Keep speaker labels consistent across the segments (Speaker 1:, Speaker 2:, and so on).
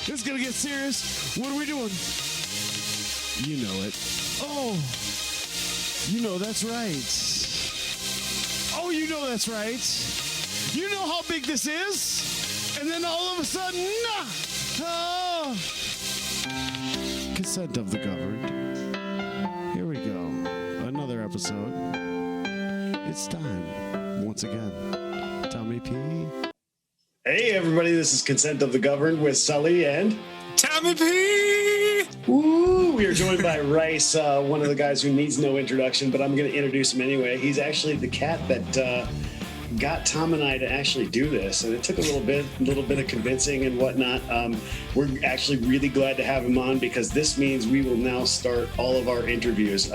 Speaker 1: It's gonna get serious. What are we doing? You know it. Oh, you know that's right. Oh, you know that's right. You know how big this is. And then all of a sudden, consent of the governed. Here we go. Another episode. It's time. Once again, Tommy P.
Speaker 2: Hey, everybody. This is Consent of the Governed with Sully and
Speaker 3: Tommy P.
Speaker 2: Woo! We are joined by Rice, one of the guys who needs no introduction, but I'm going to introduce him anyway. He's actually the cat that got Tom and I to actually do this, and it took a little bit of convincing and whatnot. We're actually really glad to have him on because this means we will now start all of our interviews.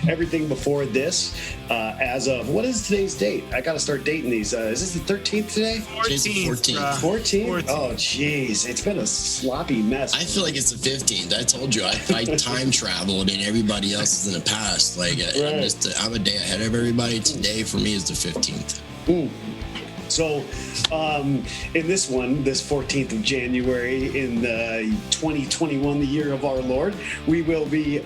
Speaker 2: Everything before this, as of what is today's date? I got to start dating these. Is this the 13th today?
Speaker 3: 14th.
Speaker 2: 14th? Oh, jeez, it's been a sloppy mess.
Speaker 4: I feel like it's the 15th. I told you, I time traveled, and everybody else is in the past. Like, right. I'm a day ahead of everybody. Today for me is the 15th.
Speaker 2: So in this one, this 14th of January in the 2021, the year of our Lord, we will be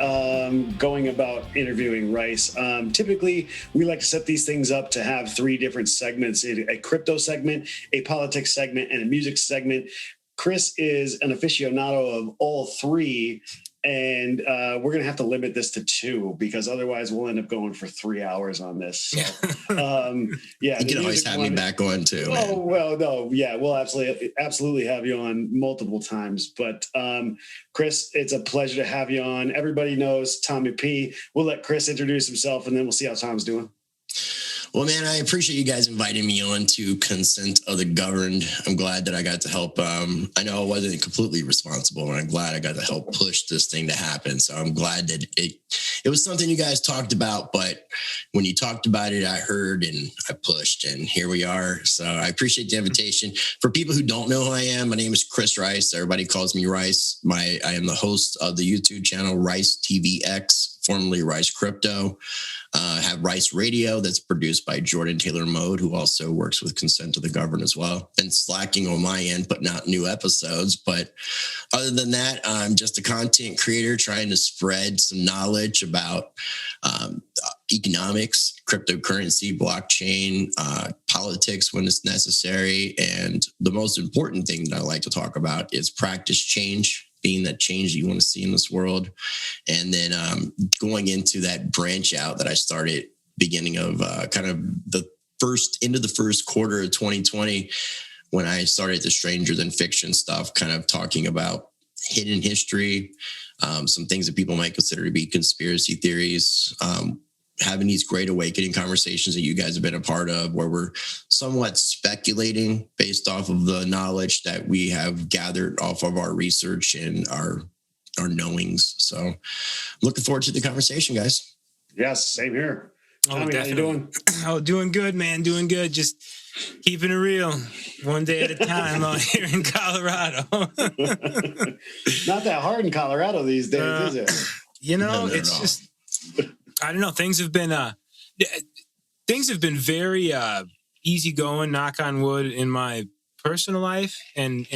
Speaker 2: going about interviewing Rice. Typically, we like to set these things up to have three different segments: a crypto segment, a politics segment, and a music segment. Chris is an aficionado of all three. And we're going to have to limit this to two because otherwise we'll end up going for 3 hours on this. So, yeah.
Speaker 4: You can always have me back on too.
Speaker 2: Oh, man. Well, no. Yeah, we'll absolutely have you on multiple times. But Chris, it's a pleasure to have you on. Everybody knows Tommy P. We'll let Chris introduce himself and then we'll see how Tom's doing.
Speaker 4: Well, man, I appreciate you guys inviting me on to Consent of the Governed. I'm glad that I got to help. I know I wasn't completely responsible, and I'm glad I got to help push this thing to happen. So I'm glad that it was something you guys talked about, but when you talked about it, I heard and I pushed, and here we are. So I appreciate the invitation. For people who don't know who I am, my name is Chris Rice. Everybody calls me Rice. I am the host of the YouTube channel Rice TVX, formerly Rice Crypto. Have Rice Radio that's produced by Jordan Taylor Mode, who also works with Consent of the Governed as well. Been slacking on my end, putting out new episodes. But other than that, I'm just a content creator trying to spread some knowledge about economics, cryptocurrency, blockchain, politics when it's necessary. And the most important thing that I like to talk about is practice change, being that change you want to see in this world. And then going into that branch out that I started beginning of kind of the end of the first quarter of 2020, when I started the Stranger Than Fiction stuff, kind of talking about hidden history, some things that people might consider to be conspiracy theories, having these great awakening conversations that you guys have been a part of, where we're somewhat speculating based off of the knowledge that we have gathered off of our research and our knowings. So looking forward to the conversation, guys.
Speaker 2: Yes, same here. Tommy,
Speaker 3: How you doing? Oh, doing good, man. Doing good. Just keeping it real, one day at a time out here in Colorado.
Speaker 2: Not that hard in Colorado these days, is it?
Speaker 3: You know, it's just, I don't know. Things have been very easygoing, knock on wood, in my personal life and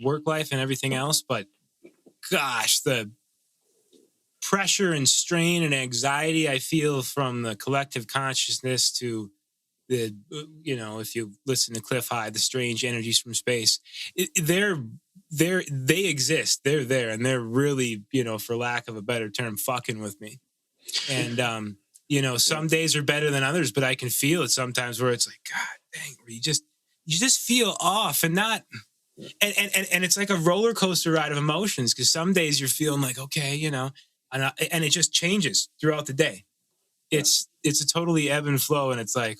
Speaker 3: work life and everything else. But gosh, the pressure and strain and anxiety I feel from the collective consciousness to the, if you listen to Cliff High, the strange energies from space, they exist. They're there, and they're really, for lack of a better term, fucking with me. And, some days are better than others, but I can feel it sometimes where it's like, God dang, you just feel off and not, and it's like a roller coaster ride of emotions. Cause some days you're feeling like, okay, and it just changes throughout the day. It's a totally ebb and flow. And it's like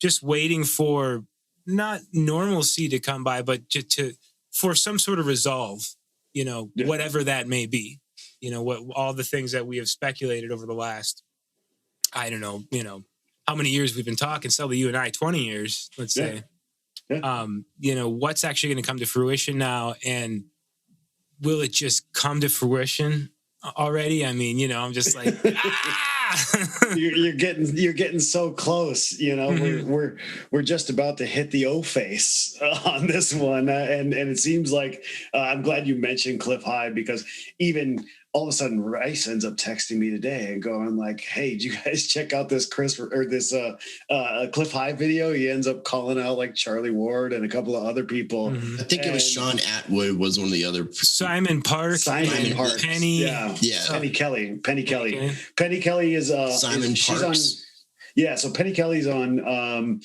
Speaker 3: just waiting for not normalcy to come by, but for some sort of resolve, whatever that may be. What all the things that we have speculated over the last, I don't know, how many years we've been talking, Sully, you and I, 20 years, let's say. Yeah. What's actually going to come to fruition now, and will it just come to fruition already? I mean, I'm just like,
Speaker 2: you're getting so close. You know, we're just about to hit the O face on this one, and it seems like I'm glad you mentioned Cliff High, because even all of a sudden Rice ends up texting me today and going like, "Hey, did you guys check out this Cliff High video?" He ends up calling out like Charlie Ward and a couple of other people.
Speaker 4: I think it was Sean Atwood was one of the other.
Speaker 3: Simon Parks,
Speaker 2: Penny,
Speaker 4: yeah,
Speaker 2: Penny Kelly.
Speaker 3: Okay.
Speaker 2: Penny Kelly is
Speaker 4: Simon
Speaker 2: she's
Speaker 4: Parks.
Speaker 2: so Penny Kelly's on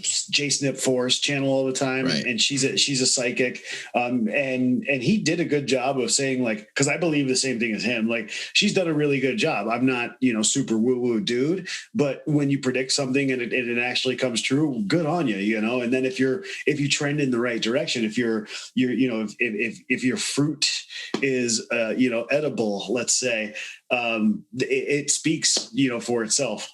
Speaker 2: Jay Snip Force channel all the time,
Speaker 4: right.
Speaker 2: and she's a psychic, and he did a good job of saying, like, because I believe the same thing as him, like, she's done a really good job. I'm not super woo woo dude, but when you predict something and it actually comes true, good on you, and then if you trend in the right direction, if if your fruit is edible, let's say, it speaks for itself.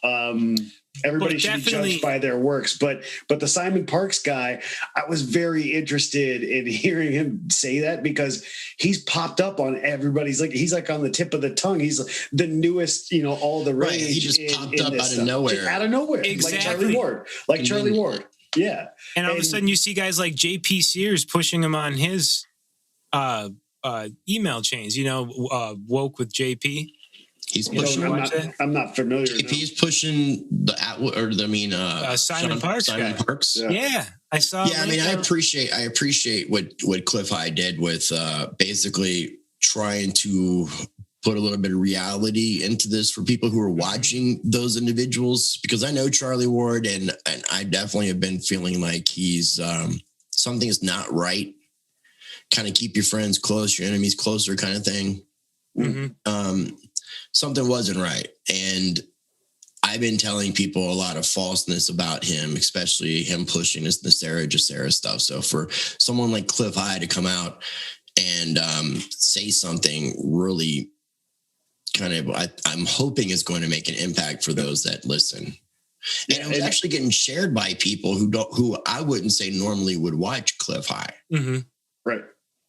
Speaker 2: Everybody should be judged by their works, but the Simon Parks guy, I was very interested in hearing him say that, because he's popped up on everybody's, like, he's like on the tip of the tongue. He's the newest, all the rage.
Speaker 4: Right, he just popped up out of nowhere.
Speaker 2: Just out of nowhere,
Speaker 3: exactly.
Speaker 2: like Charlie Ward, yeah.
Speaker 3: And all of a sudden, you see guys like JP Sears pushing him on his email chains. Woke with JP.
Speaker 4: He's pushing.
Speaker 2: I'm not familiar.
Speaker 4: JP's pushing the Atwood,
Speaker 3: Simon Parks.
Speaker 4: Simon Parks.
Speaker 3: Yeah, I saw.
Speaker 4: Yeah, I mean, I appreciate what Cliff High did with basically trying to put a little bit of reality into this for people who are watching those individuals, because I know Charlie Ward, and I definitely have been feeling like he's something is not right. Kind of keep your friends close, your enemies closer, kind of thing.
Speaker 3: Mm-hmm.
Speaker 4: Something wasn't right. And I've been telling people a lot of falseness about him, especially him pushing this Sarah Jacera stuff. So for someone like Cliff High to come out and say something really kind of, I'm hoping is going to make an impact for those that listen. And it was actually getting shared by people who I wouldn't say normally would watch Cliff High.
Speaker 3: Mm-hmm.
Speaker 2: Right.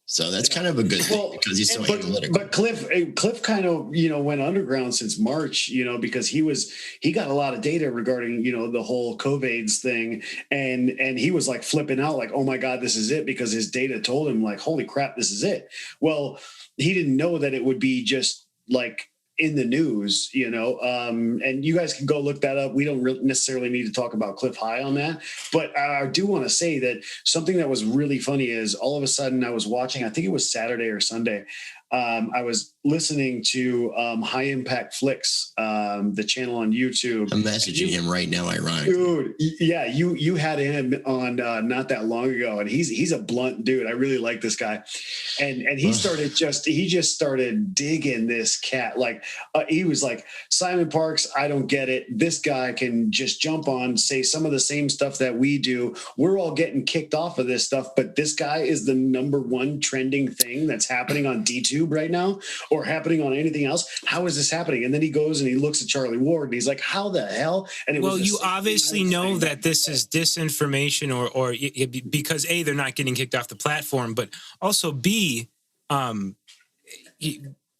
Speaker 4: So that's kind of a good thing, because he's so analytical.
Speaker 2: But Cliff kind of, went underground since March, because he got a lot of data regarding, the whole COVID's thing. And he was like flipping out, like, oh my God, this is it, because his data told him, like, holy crap, this is it. Well, he didn't know that it would be just like in the news, and you guys can go look that up. We don't necessarily need to talk about Cliff High on that, but I do want to say that something that was really funny is all of a sudden I was watching, I think it was Saturday or Sunday. I was listening to High Impact Flicks, the channel on YouTube.
Speaker 4: I'm messaging him right now, ironically.
Speaker 2: Dude, yeah, you had him on not that long ago, and he's a blunt dude. I really like this guy, and he just started digging this cat. Like he was like, Simon Parks, I don't get it. This guy can just jump on, say some of the same stuff that we do. We're all getting kicked off of this stuff, but this guy is the #1 trending thing that's happening on DTube right now, or happening on anything else. How is this happening? And then he goes and he looks at Charlie Ward and he's like, how the hell? And
Speaker 3: you obviously know that this is disinformation, or because A, they're not getting kicked off the platform, but also B,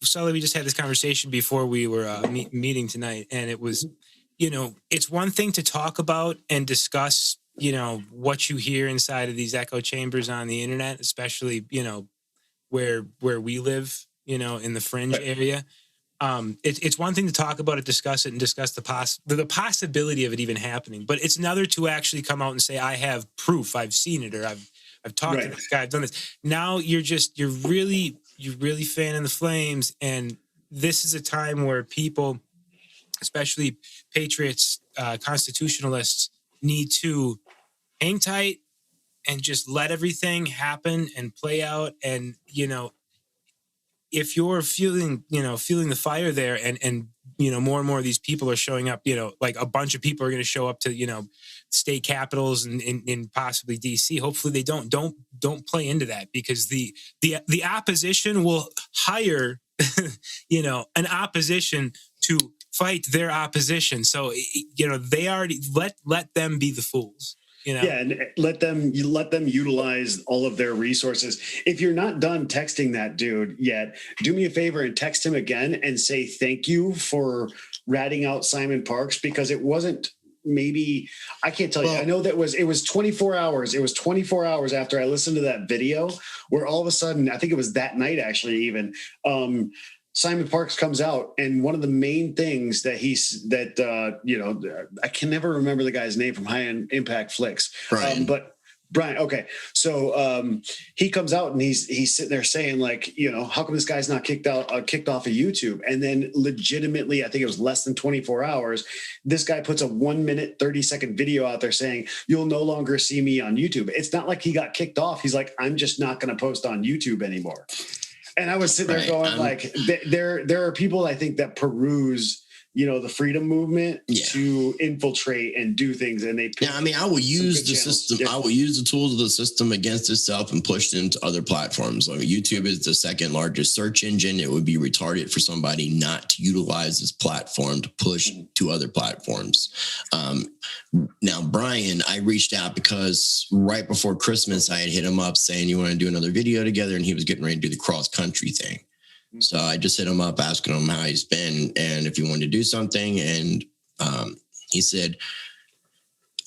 Speaker 3: Sully, we just had this conversation before we were meeting tonight, and it was, it's one thing to talk about and discuss, what you hear inside of these echo chambers on the internet, especially, where we live, in the fringe area. It's one thing to talk about it, discuss it, and discuss the possibility of it even happening. But it's another to actually come out and say, I have proof, I've seen it, or I've talked to this guy, I've done this. Now you're really fanning the flames, and this is a time where people, especially patriots, constitutionalists, need to hang tight and just let everything happen and play out. And, if you're feeling the fire there, and more and more of these people are showing up, like a bunch of people are going to show up to, state capitals and in possibly DC. Hopefully they don't play into that, because the opposition will hire, an opposition to fight their opposition. So, they already let them be the fools. you know?
Speaker 2: Yeah, and let them utilize all of their resources. If you're not done texting that dude yet, do me a favor and text him again and say thank you for ratting out Simon Parks, because it wasn't, maybe, I can't tell you. I know that it was 24 hours. It was 24 hours after I listened to that video where all of a sudden, I think it was that night actually even, Simon Parks comes out, and one of the main things that I can never remember the guy's name from High Impact Flicks, but Brian. Okay, so he comes out and he's sitting there saying like, how come this guy's not kicked off of YouTube? And then legitimately, I think it was less than 24 hours, this guy puts a 1 minute 30-second video out there saying, "You'll no longer see me on YouTube." It's not like he got kicked off. He's like, "I'm just not going to post on YouTube anymore." And I was sitting there going like, there are people I think that peruse, the freedom movement to infiltrate and do things. And they,
Speaker 4: I will use the system. Yeah. I will use the tools of the system against itself and push it into other platforms. Like YouTube is the second largest search engine. It would be retarded for somebody not to utilize this platform to push to other platforms. Now, Brian, I reached out because right before Christmas, I had hit him up saying, "You want to do another video together?" And he was getting ready to do the cross country thing. So I just hit him up asking him how he's been and if he wanted to do something. And he said,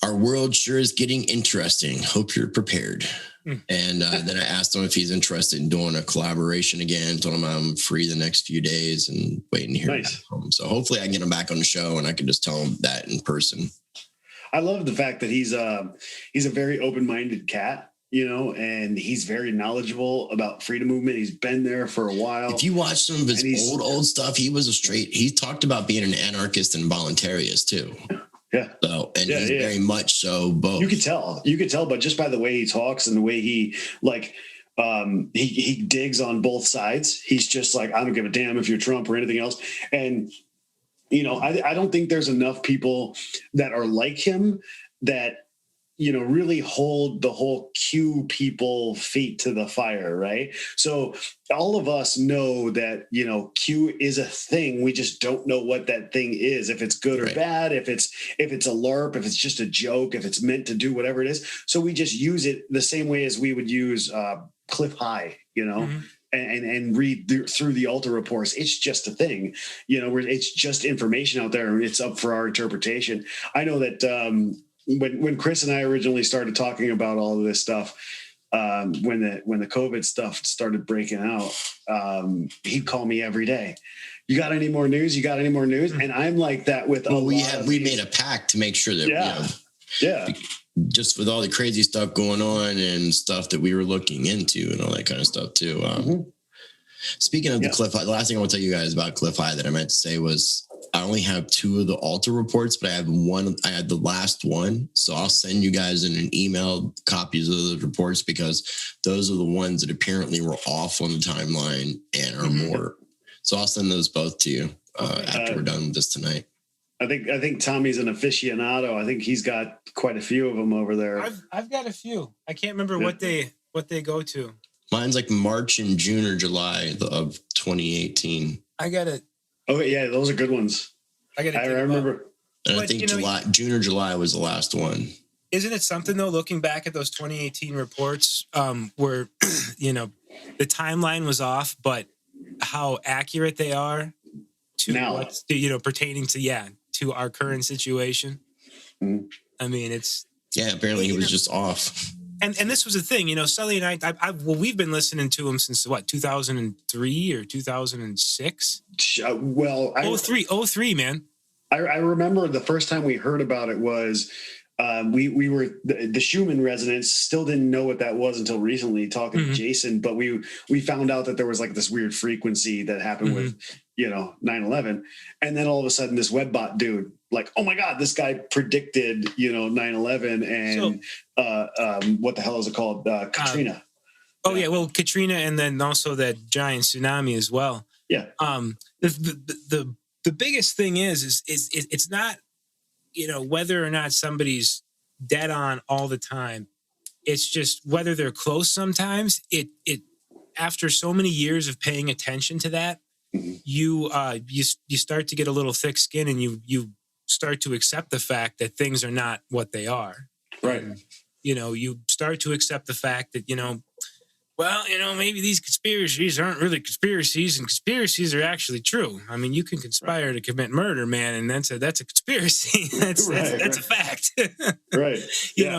Speaker 4: "Our world sure is getting interesting. Hope you're prepared." And then I asked him if he's interested in doing a collaboration again. Told him I'm free the next few days and waiting to hear back from him. So hopefully I can get him back on the show and I can just tell him that in person.
Speaker 2: I love the fact that he's a very open-minded cat, and he's very knowledgeable about freedom movement. He's been there for a while.
Speaker 4: If you watch some of his old stuff, he talked about being an anarchist and voluntarist too.
Speaker 2: Yeah.
Speaker 4: So, and he's very much so both.
Speaker 2: You could tell, but just by the way he talks and the way he he digs on both sides. He's just like, "I don't give a damn if you're Trump or anything else." And, I don't think there's enough people that are like him that, really hold the whole Q people feet to the fire, right? So all of us know that, Q is a thing. We just don't know what that thing is, if it's good or bad, if it's a LARP, if it's just a joke, if it's meant to do whatever it is. So we just use it the same way as we would use Cliff High, and read through the Alta reports. It's just a thing, where it's just information out there and it's up for our interpretation. I know that when Chris and I originally started talking about all of this stuff, when the COVID stuff started breaking out, he'd call me every day. "You got any more news? You got any more news?" And I'm like that with
Speaker 4: we made a pact to make sure that just with all the crazy stuff going on and stuff that we were looking into and all that kind of stuff too. Speaking of the Cliff High, the last thing I want to tell you guys about Cliff High that I meant to say was I only have 2 of the Alta reports, but I had the last one. So I'll send you guys in an email copies of those reports because those are the ones that apparently were off on the timeline and are more. So I'll send those both to you after we're done with this tonight.
Speaker 2: I think Tommy's an aficionado. I think he's got quite a few of them over there.
Speaker 3: I've got a few. I can't remember what they go to.
Speaker 4: Mine's like March and June or July of 2018.
Speaker 3: I got it.
Speaker 2: Oh yeah, those are good ones. I remember.
Speaker 4: And I think June or July was the last one.
Speaker 3: Isn't it something though, looking back at those 2018 reports, where the timeline was off, but how accurate they are to
Speaker 2: now,
Speaker 3: pertaining to our current situation. I mean, it's
Speaker 4: apparently he was just off.
Speaker 3: And this was the thing, Sully and I we've been listening to him since 2003 or 2006. 03, man.
Speaker 2: I remember the first time we heard about it was we were the Schumann resonance. Still didn't know what that was until recently talking to Jason, but we found out that there was like this weird frequency that happened with 9/11, and then all of a sudden this webbot dude, like, oh my god, this guy predicted 9/11 and what the hell is it called, Katrina.
Speaker 3: Katrina, and then also that giant tsunami as well. The biggest thing is it's not whether or not somebody's dead on all the time. It's just whether they're close sometimes. It after so many years of paying attention to that, you start to get a little thick skin and you start to accept the fact that things are not what they are.
Speaker 2: Right.
Speaker 3: And, you start to accept the fact that, well, maybe these conspiracies aren't really conspiracies, and conspiracies are actually true. I mean, you can conspire to commit murder, man, and that's a conspiracy. that's a fact.
Speaker 2: Right.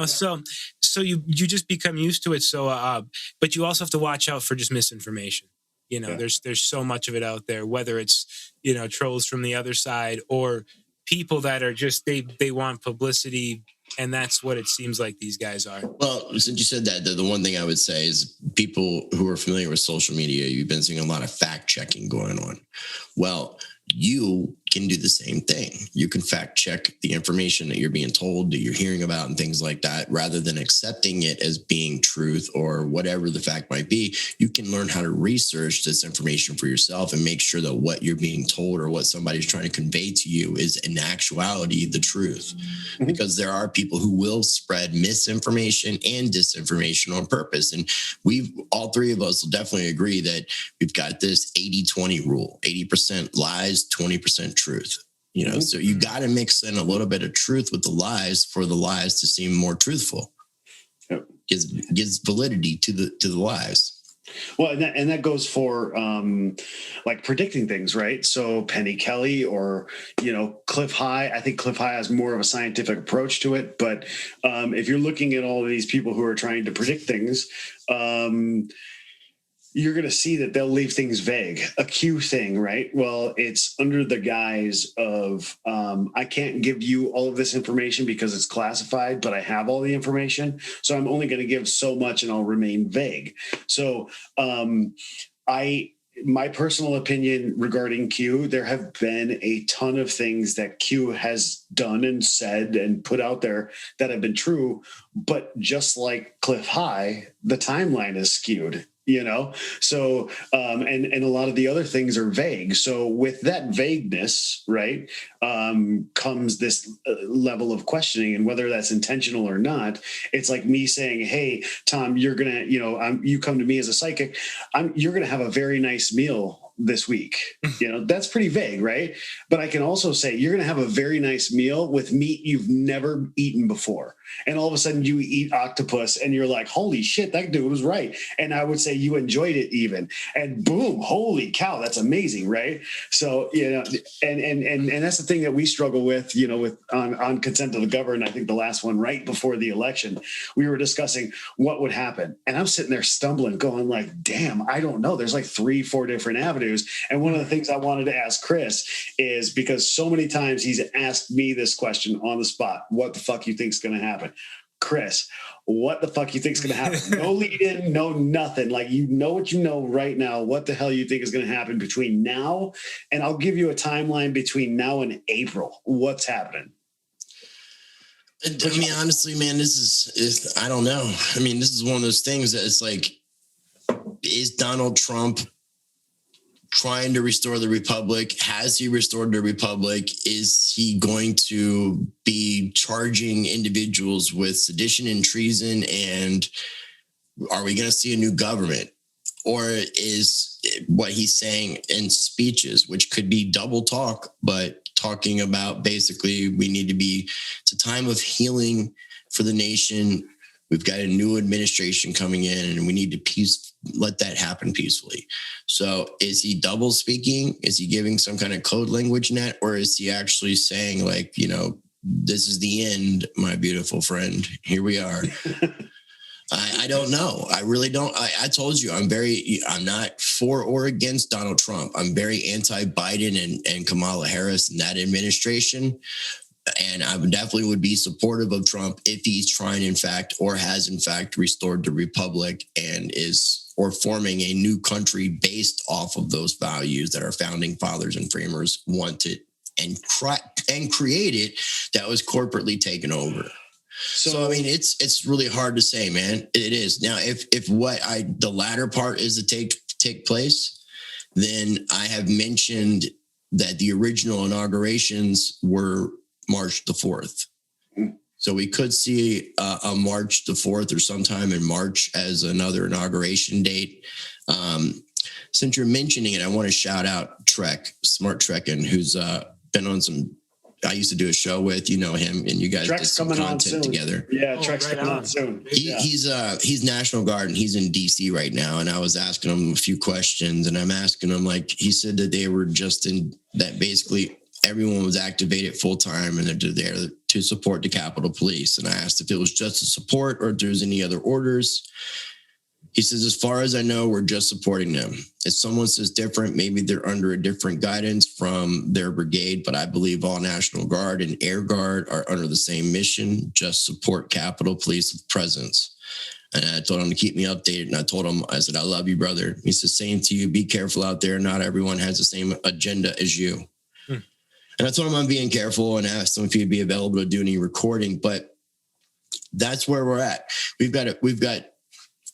Speaker 3: So you just become used to it. So, but you also have to watch out for just misinformation. There's so much of it out there, whether it's trolls from the other side or people that are just they want publicity. And that's what it seems like these guys are.
Speaker 4: Well, since you said that, the one thing I would say is people who are familiar with social media, you've been seeing a lot of fact checking going on. Well, you can do the same thing. You can fact check the information that you're being told, that you're hearing about and things like that, rather than accepting it as being truth or whatever the fact might be. You can learn how to research this information for yourself and make sure that what you're being told or what somebody's trying to convey to you is in actuality the truth. Mm-hmm. Because there are people who will spread misinformation and disinformation on purpose. And all three of us will definitely agree that we've got this 80-20 rule, 80% lies, 20% truth. So you got to mix in a little bit of truth with the lies for the lies to seem more truthful. Yep. Gives validity to the lies.
Speaker 2: Well, and that goes for like predicting things, right? So Penny Kelly or Cliff High. I think Cliff High has more of a scientific approach to it. But if you're looking at all of these people who are trying to predict things, you're going to see that they'll leave things vague. A Q thing, right? Well, it's under the guise of, I can't give you all of this information because it's classified, but I have all the information. So I'm only going to give so much and I'll remain vague. So my personal opinion regarding Q, there have been a ton of things that Q has done and said and put out there that have been true. But just like Cliff High, the timeline is skewed. So, and a lot of the other things are vague. So with that vagueness, right, comes this level of questioning, and whether that's intentional or not, it's like me saying, hey, Tom, you're going to, you come to me as a psychic, you're going to have a very nice meal this week. That's pretty vague, right? But I can also say you're going to have a very nice meal with meat you've never eaten before. And all of a sudden you eat octopus and you're like, holy shit, that dude was right. And I would say you enjoyed it even. And boom, holy cow, that's amazing, right? So, and that's the thing that we struggle with, on Consent to the Govern. I think the last one right before the election, we were discussing what would happen. And I'm sitting there stumbling, going like, damn, I don't know. There's like 3-4 different avenues. And one of the things I wanted to ask Chris is, because so many times he's asked me this question on the spot, what the fuck you think's going to happen? Chris, what the fuck you think's going to happen? No lead in, no nothing. Like, what you know right now, what the hell you think is going to happen between now, and I'll give you a timeline between now and April. What's happening?
Speaker 4: I mean, honestly, man, this is I don't know. I mean, this is one of those things that it's like, is Donald Trump trying to restore the republic? Has he restored the republic? Is he going to be charging individuals with sedition and treason? And are we going to see a new government? Or is what he's saying in speeches, which could be double talk, but talking about basically it's a time of healing for the nation. We've got a new administration coming in and we need to let that happen peacefully. So is he double speaking? Is he giving some kind of code language net? Or is he actually saying like, this is the end, my beautiful friend. Here we are. I don't know. I really don't. I told you, I'm not for or against Donald Trump. I'm very anti-Biden and Kamala Harris and that administration. And I definitely would be supportive of Trump if he's trying, in fact, or has in fact restored the republic and or forming a new country based off of those values that our founding fathers and framers wanted and created, that was corporately taken over. So I mean, it's really hard to say, man. It is. Now, if the latter part is to take place, then I have mentioned that the original inaugurations were March the 4th. So we could see a March the 4th or sometime in March as another inauguration date. Since you're mentioning it, I want to shout out Smart Trekkin', who's been on some I used to do a show with, him, and you guys did some content together.
Speaker 2: Yeah, Trek's coming on soon.
Speaker 4: He's National Guard, and he's in DC right now. And I was asking him a few questions, and I'm asking him, like, he said that they were just that basically everyone was activated full time, and they're there to support the Capitol Police. And I asked if it was just a support or if there's any other orders. He says, as far as I know, we're just supporting them. If someone says different, maybe they're under a different guidance from their brigade, but I believe all National Guard and Air Guard are under the same mission, just support Capitol Police with presence. And I told him to keep me updated. And I told him, I said, I love you, brother. He says, same to you. Be careful out there. Not everyone has the same agenda as you. And I told him I'm being careful and asked him if he'd be available to do any recording. But that's where we're at. We've got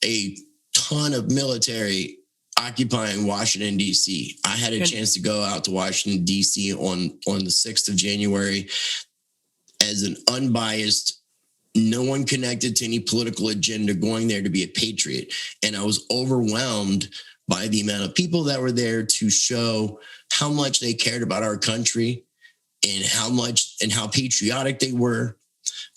Speaker 4: a ton of military occupying Washington, D.C. I had a chance to go out to Washington, D.C. on the 6th of January as an unbiased, no one connected to any political agenda, going there to be a patriot. And I was overwhelmed by the amount of people that were there to show how much they cared about our country and how patriotic they were.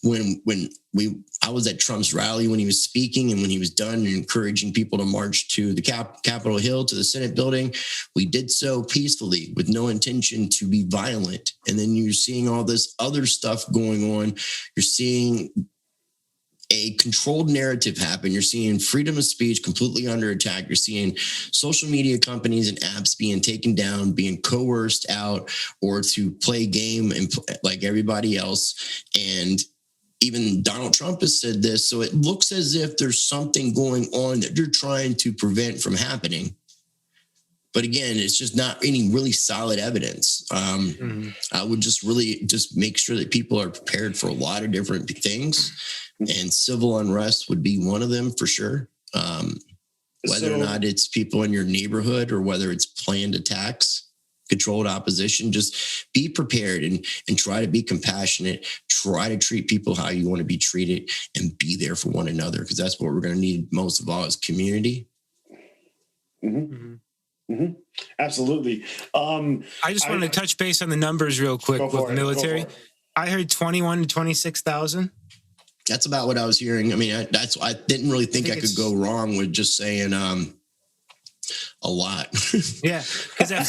Speaker 4: I was at Trump's rally when he was speaking, and when he was done and encouraging people to march to the Capitol Hill, to the Senate building, we did so peacefully with no intention to be violent. And then you're seeing all this other stuff going on. You're seeing a controlled narrative happen. You're seeing freedom of speech completely under attack. You're seeing social media companies and apps being taken down, being coerced out, or to play game and like everybody else. And even Donald Trump has said this. So it looks as if there's something going on that you're trying to prevent from happening. But again, it's just not any really solid evidence. I would just make sure that people are prepared for a lot of different things, and civil unrest would be one of them for sure. Whether or not it's people in your neighborhood or whether it's planned attacks, controlled opposition, just be prepared and try to be compassionate, try to treat people how you want to be treated, and be there for one another, because that's what we're going to need most of all is community.
Speaker 2: Absolutely.
Speaker 3: I just wanted to touch base on the numbers real quick with the military. I heard 21 to 26,000.
Speaker 4: That's about what I was hearing. I mean, I didn't really think I could go wrong with just saying a lot.
Speaker 3: Yeah, because at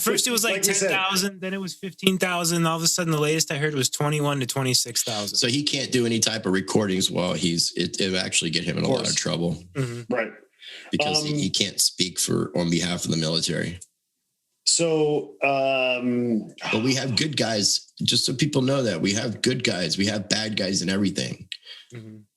Speaker 3: first it was like 10,000, then it was 15,000. All of a sudden, the latest I heard was 21 to 26,000.
Speaker 4: So he can't do any type of recordings while it actually get him in a lot of trouble,
Speaker 2: right?
Speaker 4: Because he can't speak on behalf of the military.
Speaker 2: So,
Speaker 4: but we have good guys. Just so people know that we have good guys, we have bad guys, and everything.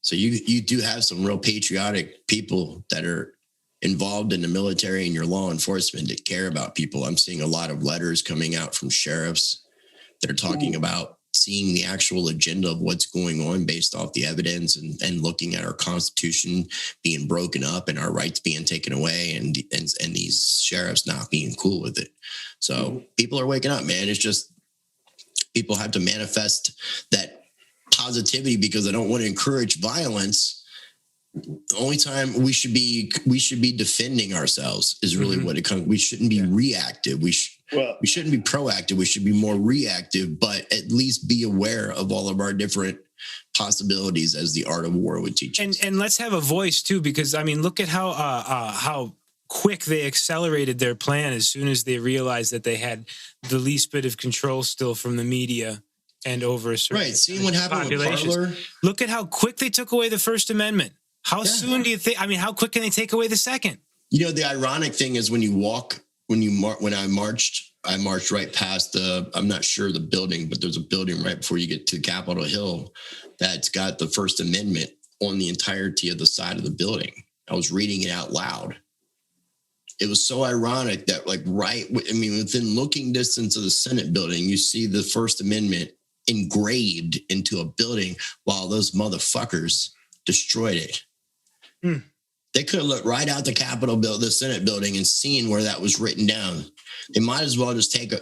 Speaker 4: So you do have some real patriotic people that are involved in the military and your law enforcement that care about people. I'm seeing a lot of letters coming out from sheriffs that are talking about seeing the actual agenda of what's going on based off the evidence and looking at our Constitution being broken up and our rights being taken away and these sheriffs not being cool with it. So people are waking up, man. It's just people have to manifest that positivity because they don't want to encourage violence. The only time we should be defending ourselves is really what it comes. We shouldn't be reactive. We shouldn't be proactive. We should be more reactive, but at least be aware of all of our different possibilities, as the art of war would teach us.
Speaker 3: And let's have a voice too, because I mean, look at how quick they accelerated their plan as soon as they realized that they had the least bit of control still from the media and over a certain
Speaker 4: Seeing what happened with Parler.
Speaker 3: Look at how quick they took away the First Amendment. How soon do you think? I mean, how quick can they take away the second?
Speaker 4: You know, the ironic thing is when I marched right past I'm not sure the building, but there's a building right before you get to Capitol Hill that's got the First Amendment on the entirety of the side of the building. I was reading it out loud. It was so ironic that within looking distance of the Senate building, you see the First Amendment engraved into a building while those motherfuckers destroyed it. They could have looked right out the Senate building and seen where that was written down. They might as well just take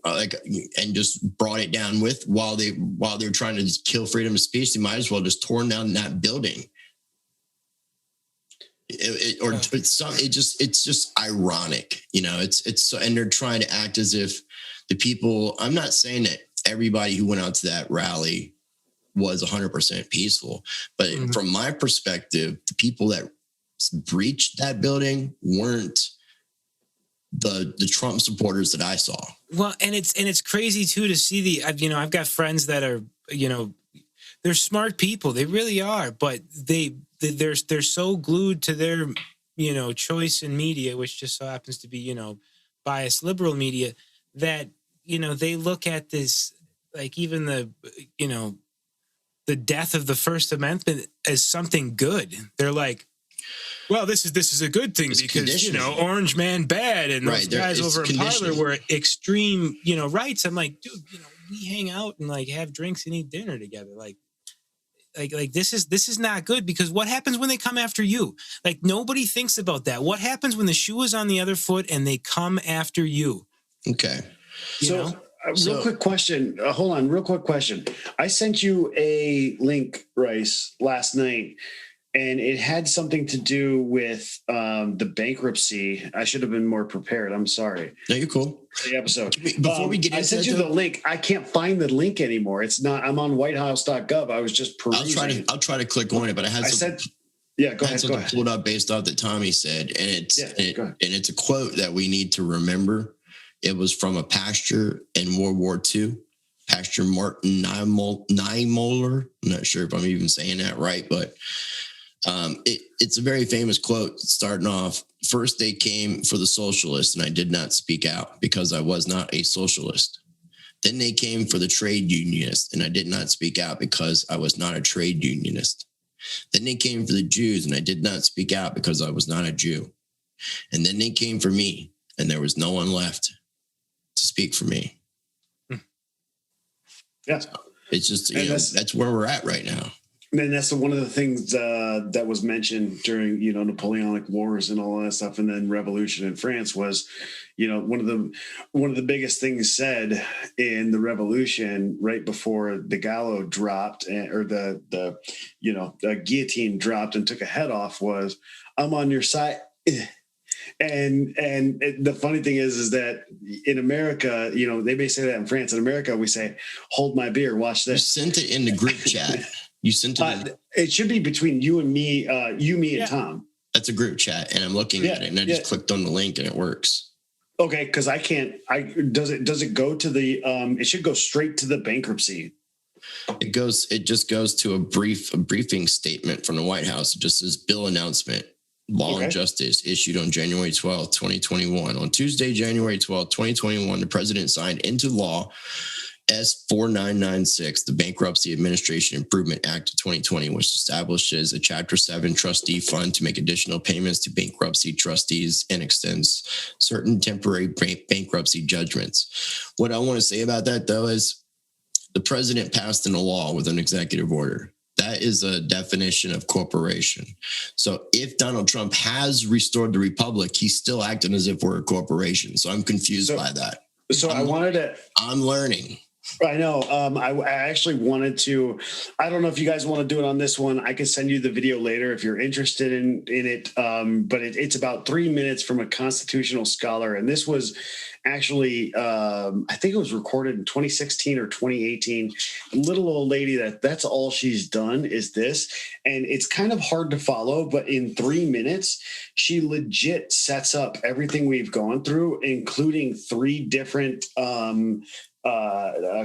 Speaker 4: and just brought it down with while they're trying to kill freedom of speech. They might as well just torn down that building. It's just ironic, you know. It's and they're trying to act as if the people. I'm not saying that everybody who went out to that rally was 100% peaceful. But from my perspective, the people that breached that building weren't the Trump supporters that I saw.
Speaker 3: Well, and it's crazy too to see I've got friends that are, they're smart people. They really are, but they're so glued to their, choice in media, which just so happens to be, biased liberal media, that, they look at this, like even the death of the First Amendment as something good. They're like, well, this is a good thing because, orange man bad. And those guys over in Parlor were extreme, rights. I'm like, dude, we hang out and like have drinks and eat dinner together. Like this is not good, because what happens when they come after you? Like, nobody thinks about that. What happens when the shoe is on the other foot and they come after you?
Speaker 4: Okay.
Speaker 2: Real quick question. Hold on. Real quick question. I sent you a link, Rice, last night, and it had something to do with the bankruptcy. I should have been more prepared. I'm sorry.
Speaker 4: No, you're cool.
Speaker 2: The episode.
Speaker 4: Before we get into
Speaker 2: I sent you the link. I can't find the link anymore. It's not. I'm on whitehouse.gov. I was just perusing.
Speaker 4: I'll try to click on it, but I had something.
Speaker 2: Go ahead.
Speaker 4: Pulled up based off that Tommy said, and it's a quote that we need to remember. It was from a pastor in World War II, Pastor Martin Niemöller. I'm not sure if I'm even saying that right, but it's a very famous quote starting off. First, they came for the socialists, and I did not speak out because I was not a socialist. Then they came for the trade unionists, and I did not speak out because I was not a trade unionist. Then they came for the Jews, and I did not speak out because I was not a Jew. And then they came for me, and there was no one left to speak for me.
Speaker 2: Yeah.
Speaker 4: So it's just, that's where we're at right now.
Speaker 2: And that's one of the things that was mentioned during, Napoleonic Wars and all that stuff. And then revolution in France was, one of the biggest things said in the revolution right before the gallows dropped, or the guillotine dropped and took a head off, was, I'm on your side. And the funny thing is that in America, they may say that in France. In America, we say, hold my beer, watch this.
Speaker 4: You sent it in the group chat. You sent it.
Speaker 2: It should be between you and me, and Tom.
Speaker 4: That's a group chat, and I'm looking at it, and I just clicked on the link, and it works.
Speaker 2: Okay, because I can't. Does it go to the? It should go straight to the bankruptcy.
Speaker 4: It just goes to a briefing statement from the White House. It just says bill announcement. Law and Justice issued on January 12th, 2021. On Tuesday, January 12th, 2021, the president signed into law S4996, the Bankruptcy Administration Improvement Act of 2020, which establishes a Chapter 7 trustee fund to make additional payments to bankruptcy trustees and extends certain temporary bankruptcy judgments. What I want to say about that, though, is the president passed in a law with an executive order. That is a definition of corporation. So if Donald Trump has restored the republic, he's still acting as if we're a corporation. So I'm confused by that.
Speaker 2: So
Speaker 4: I'm learning.
Speaker 2: I know. I actually wanted to. I don't know if you guys want to do it on this one. I can send you the video later if you're interested in it. But it's about 3 minutes from a constitutional scholar, and this was actually, I think it was recorded in 2016 or 2018. Little old lady that's all she's done is this, and it's kind of hard to follow. But in 3 minutes, she legit sets up everything we've gone through, including 3 different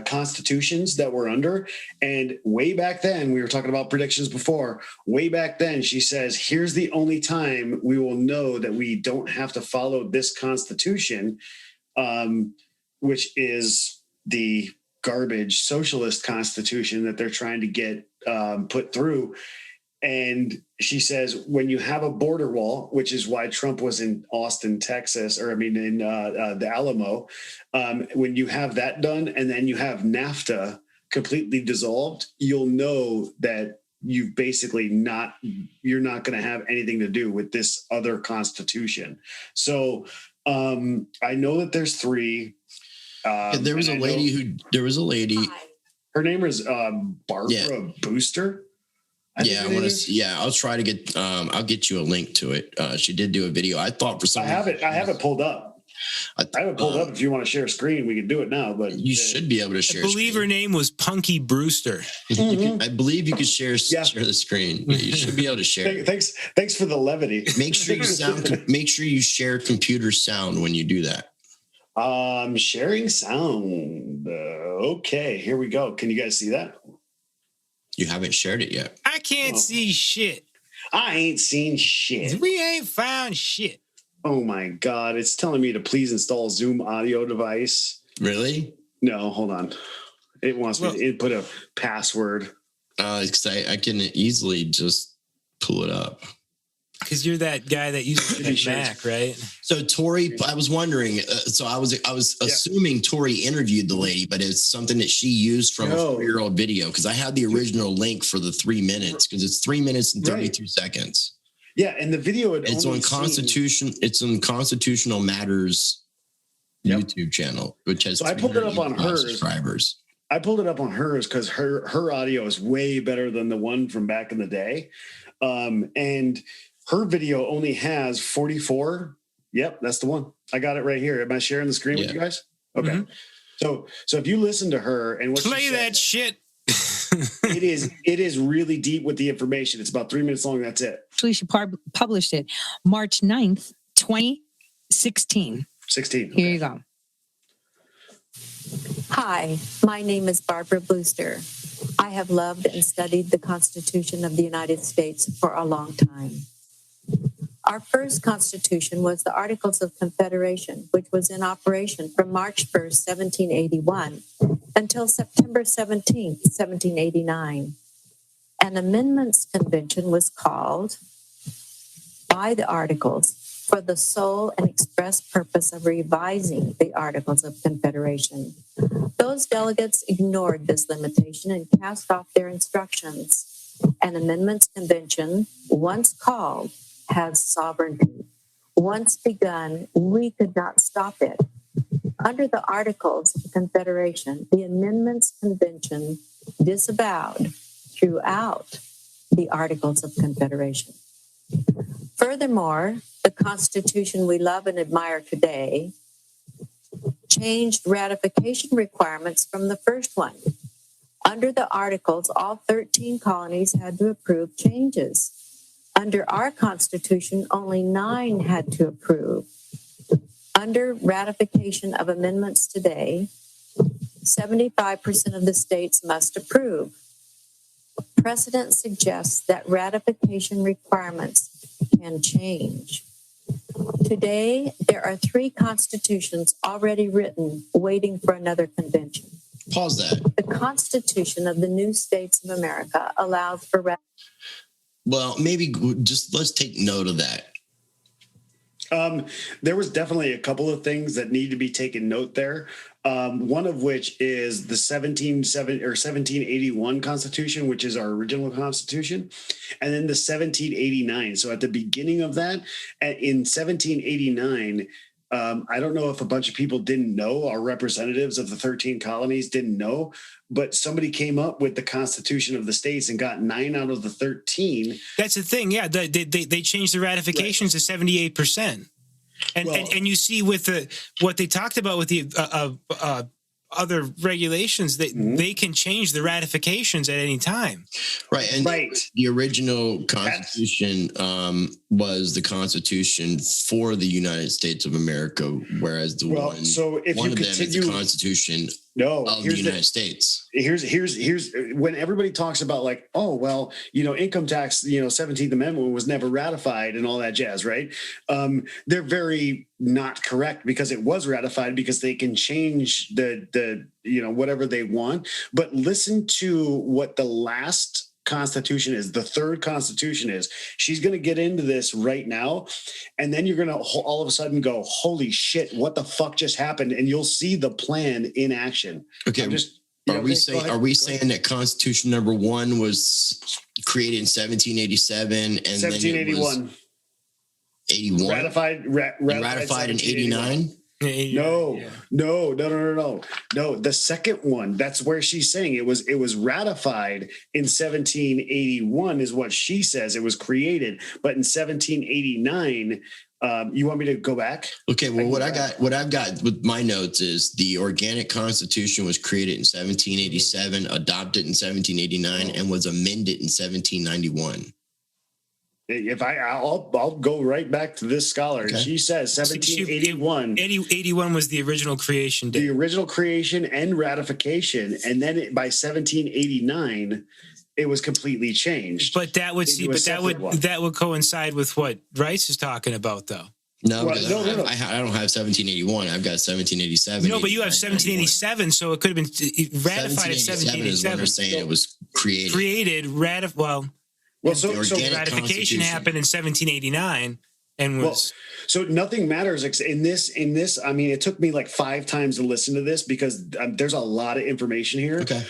Speaker 2: constitutions that we're under. And way back then, we were talking about predictions before, way back then, she says, here's the only time we will know that we don't have to follow this constitution, which is the garbage socialist constitution that they're trying to get put through. And she says, when you have a border wall, which is why Trump was in Austin, Texas, in the Alamo, when you have that done and then you have NAFTA completely dissolved, you'll know that you've basically you're not going to have anything to do with this other constitution. So I know that there's 3.
Speaker 4: There was a lady.
Speaker 2: Her name is Barbara Booster.
Speaker 4: I'll try to get. I'll get you a link to it. She did do a video. I thought for some.
Speaker 2: I have it pulled up. I have it pulled up. If you want to share a screen, we can do it now. But
Speaker 4: you should be able to share.
Speaker 3: I believe her name was Punky Brewster.
Speaker 4: I believe you could share the screen. You should be able to share.
Speaker 2: Thanks for the levity.
Speaker 4: Make sure you share computer sound when you do that.
Speaker 2: Sharing sound. Okay, here we go. Can you guys see that?
Speaker 4: You haven't shared it yet.
Speaker 3: I can't see shit.
Speaker 2: I ain't seen shit.
Speaker 3: We ain't found shit.
Speaker 2: Oh my God. It's telling me to please install Zoom audio device.
Speaker 4: Really?
Speaker 2: No, hold on. It wants me to input a password.
Speaker 4: Because I can easily just pull it up.
Speaker 3: Because you're that guy that uses Mac, right?
Speaker 4: So Tori, I was wondering. So I was assuming Tori interviewed the lady, but it's something that she used from a 4-year-old video. Because I had the original link for the 3 minutes. Because it's 3 minutes and 32 seconds.
Speaker 2: Yeah, and the video
Speaker 4: it's on Constitution. It's on Constitutional Matters YouTube channel, which has.
Speaker 2: So I pulled it up on hers.
Speaker 4: Subscribers.
Speaker 2: I pulled it up on hers because her audio is way better than the one from back in the day, and her video only has 44. Yep, that's the one. I got it right here. Am I sharing the screen with you guys? Okay. Mm-hmm. So if you listen to her and what
Speaker 3: play that shit.
Speaker 2: it is really deep with the information. It's about 3 minutes long. That's it.
Speaker 5: Actually, she published it March 9th, 2016.
Speaker 2: 16.
Speaker 5: Okay. Here you go.
Speaker 6: Hi, my name is Barbara Brewster. I have loved and studied the Constitution of the United States for a long time. Our first Constitution was the Articles of Confederation, which was in operation from March 1st, 1781, until September 17th, 1789. An amendments convention was called by the Articles for the sole and express purpose of revising the Articles of Confederation. Those delegates ignored this limitation and cast off their instructions. An amendments convention, once called, has sovereignty. Once begun, we could not stop it. Under the Articles of Confederation, the Amendments Convention disavowed throughout the Articles of Confederation. Furthermore, the Constitution we love and admire today changed ratification requirements from the first one. Under the Articles, all 13 colonies had to approve changes. Under our Constitution, only 9 had to approve. Under ratification of amendments today, 75% of the states must approve. Precedent suggests that ratification requirements can change. Today, there are 3 constitutions already written, waiting for another convention.
Speaker 4: Pause that.
Speaker 6: The Constitution of the new states of America allows for ratification.
Speaker 4: Well, maybe just let's take note of that.
Speaker 2: There was definitely a couple of things that need to be taken note there. One of which is the 1781 Constitution, which is our original Constitution, and then the 1789. So at the beginning of that, in 1789, I don't know if a bunch of people didn't know, our representatives of the 13 colonies didn't know, but somebody came up with the Constitution of the states and got 9 out of the 13.
Speaker 3: That's the thing. Yeah, they changed the ratifications to 78%. And you see with what they talked about with the other regulations, that they can change the ratifications at any time.
Speaker 4: Right. And the original Constitution was the Constitution for the United States of America, whereas the one of them is the Constitution of the United States.
Speaker 2: Here's when everybody talks about like, oh, well, income tax, 17th Amendment was never ratified and all that jazz, right? They're very not correct, because it was ratified, because they can change the whatever they want. But listen to what the last Constitution is, the third Constitution is. She's going to get into this right now, and then you're going to all of a sudden go, holy shit, what the fuck just happened? And you'll see the plan in action.
Speaker 4: Okay. Are we saying that Constitution number 1 was created in 1787 and
Speaker 2: 1781?
Speaker 4: 81
Speaker 2: ratified
Speaker 4: in 89?
Speaker 2: No,
Speaker 3: Yeah.
Speaker 2: no. The second one, that's where she's saying it was ratified in 1781 is what she says. It was created, but in 1789, you want me to go back?
Speaker 4: Okay, well, what I've got with my notes is the Organic Constitution was created in 1787, adopted in 1789, and was amended in 1791.
Speaker 2: If I'll go right back to this scholar.
Speaker 4: Okay.
Speaker 2: She says 1781.
Speaker 3: 81 was the original creation date.
Speaker 2: The original creation and ratification, and then by 1789, it was completely changed.
Speaker 3: But that would that would coincide with what Rice is talking about, though.
Speaker 4: No,
Speaker 2: Well, no.
Speaker 4: I don't have 1781. I've got 1787.
Speaker 3: No, but you have 1787, so it could have been ratified at
Speaker 4: 1787 is when they're
Speaker 3: 1787.
Speaker 4: saying it was created.
Speaker 2: So
Speaker 3: ratification happened in 1789 and was
Speaker 2: so nothing matters in this. I mean, it took me like 5 times to listen to this because there's a lot of information here.
Speaker 4: Okay.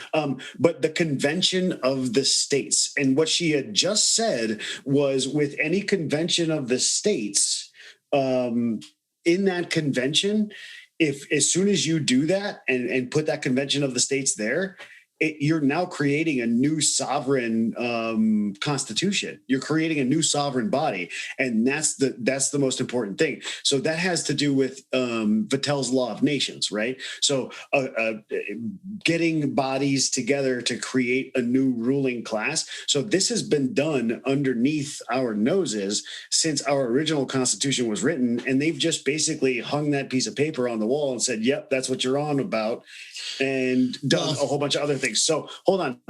Speaker 2: But the convention of the states, and what she had just said was with any convention of the states, in that convention, if as soon as you do that and put that convention of the states there, you're now creating a new sovereign constitution. You're creating a new sovereign body, and that's the most important thing. So that has to do with Vattel's Law of Nations, right? So getting bodies together to create a new ruling class. So this has been done underneath our noses since our original constitution was written, and they've just basically hung that piece of paper on the wall and said, "Yep, that's what you're on about," and done a whole bunch of other things. So hold on.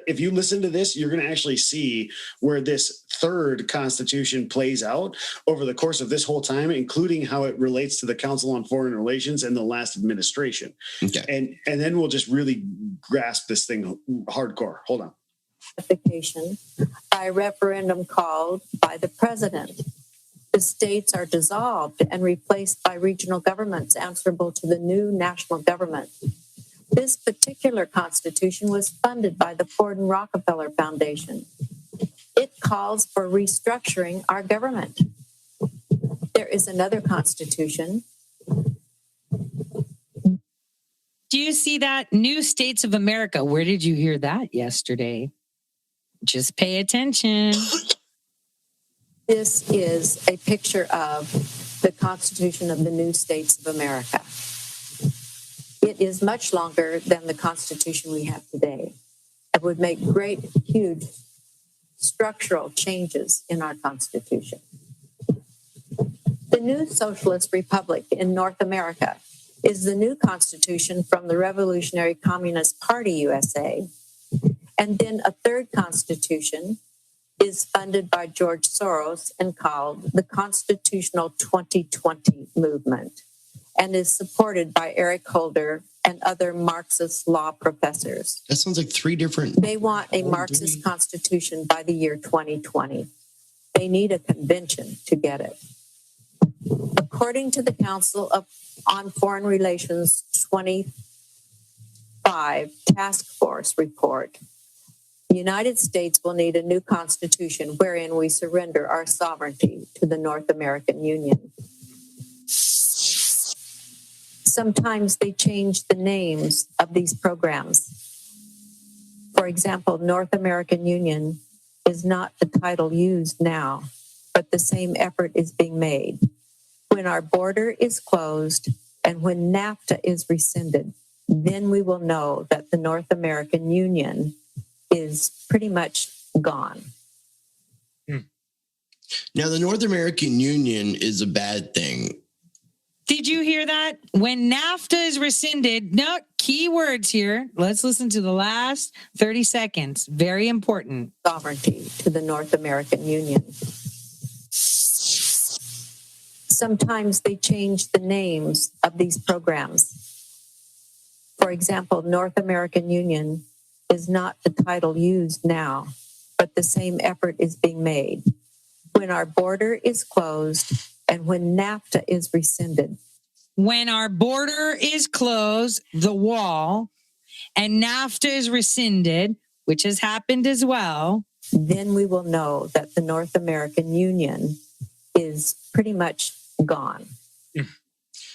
Speaker 2: If you listen to this, you're going to actually see where this third constitution plays out over the course of this whole time, including how it relates to the Council on Foreign Relations and the last administration.
Speaker 4: Okay.
Speaker 2: And then we'll just really grasp this thing hardcore. Hold on.
Speaker 6: Ratification by referendum called by the president. The states are dissolved and replaced by regional governments answerable to the new national government. This particular constitution was funded by the Ford and Rockefeller Foundation. It calls for restructuring our government. There is another constitution.
Speaker 5: Do you see that? New States of America. Where did you hear that yesterday? Just pay attention.
Speaker 6: This is a picture of the Constitution of the New States of America. It is much longer than the Constitution we have today. It would make great, huge structural changes in our Constitution. The new Socialist Republic in North America is the new Constitution from the Revolutionary Communist Party USA. And then a third Constitution is funded by George Soros and called the Constitutional 2020 Movement, and is supported by Eric Holder and other Marxist law professors.
Speaker 4: That sounds like 3 different.
Speaker 6: They want a Marxist constitution by the year 2020. They need a convention to get it. According to the Council on Foreign Relations 25 Task Force report, the United States will need a new constitution wherein we surrender our sovereignty to the North American Union. Sometimes they change the names of these programs. For example, North American Union is not the title used now, but the same effort is being made. When our border is closed and when NAFTA is rescinded, then we will know that the North American Union is pretty much gone.
Speaker 4: Now, the North American Union is a bad thing.
Speaker 5: Did you hear that? When NAFTA is rescinded, no, key words here. Let's listen to the last 30 seconds. Very important.
Speaker 6: Sovereignty to the North American Union. Sometimes they change the names of these programs. For example, North American Union is not the title used now, but the same effort is being made. When our border is closed and when NAFTA is rescinded.
Speaker 5: When our border is closed, the wall, and NAFTA is rescinded, which has happened as well,
Speaker 6: then we will know that the North American Union is pretty much gone.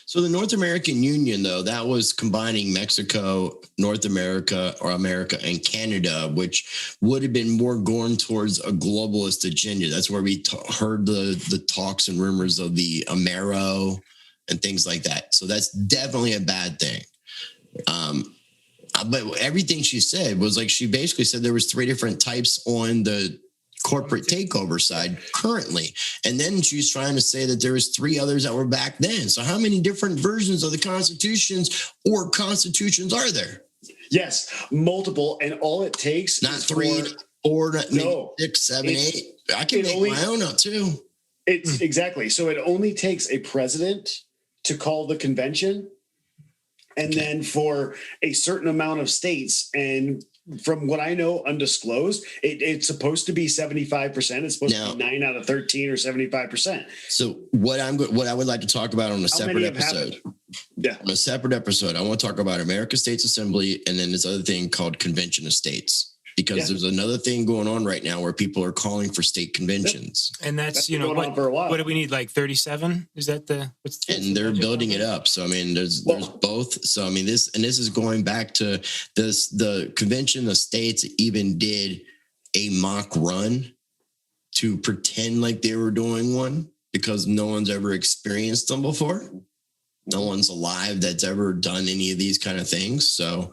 Speaker 4: So the North American Union, though, that was combining Mexico, North America, or America, and Canada, which would have been more going towards a globalist agenda. That's where we heard the talks and rumors of the Amero and things like that. So that's definitely a bad thing. But everything she said was like, she basically said there was 3 different types on the corporate takeover side currently, and then she's trying to say that there was 3 others that were back then. So how many different versions of the constitutions or constitutions are there?
Speaker 2: Yes, multiple, and all it takes
Speaker 4: not
Speaker 2: is
Speaker 4: 3 or no, 6, 7, 8. I can make my own up too.
Speaker 2: It's exactly. So it only takes a president to call the convention, and then for a certain amount of states, and from what I know, undisclosed, it's supposed to be 75%. It's supposed to be 9 out of 13 or 75%.
Speaker 4: So what I would like to talk about on a separate episode.
Speaker 2: Yeah.
Speaker 4: On a separate episode, I want to talk about America States Assembly and then this other thing called Convention of States. Because there's another thing going on right now where people are calling for state conventions.
Speaker 3: And that's
Speaker 2: been going on for a while.
Speaker 3: What do we need? Like 37? Is that
Speaker 4: and they're building it up. So, I mean, there's both. So, I mean, this is going back to the Convention of States even did a mock run to pretend like they were doing one because no one's ever experienced them before. No one's alive that's ever done any of these kind of things. So,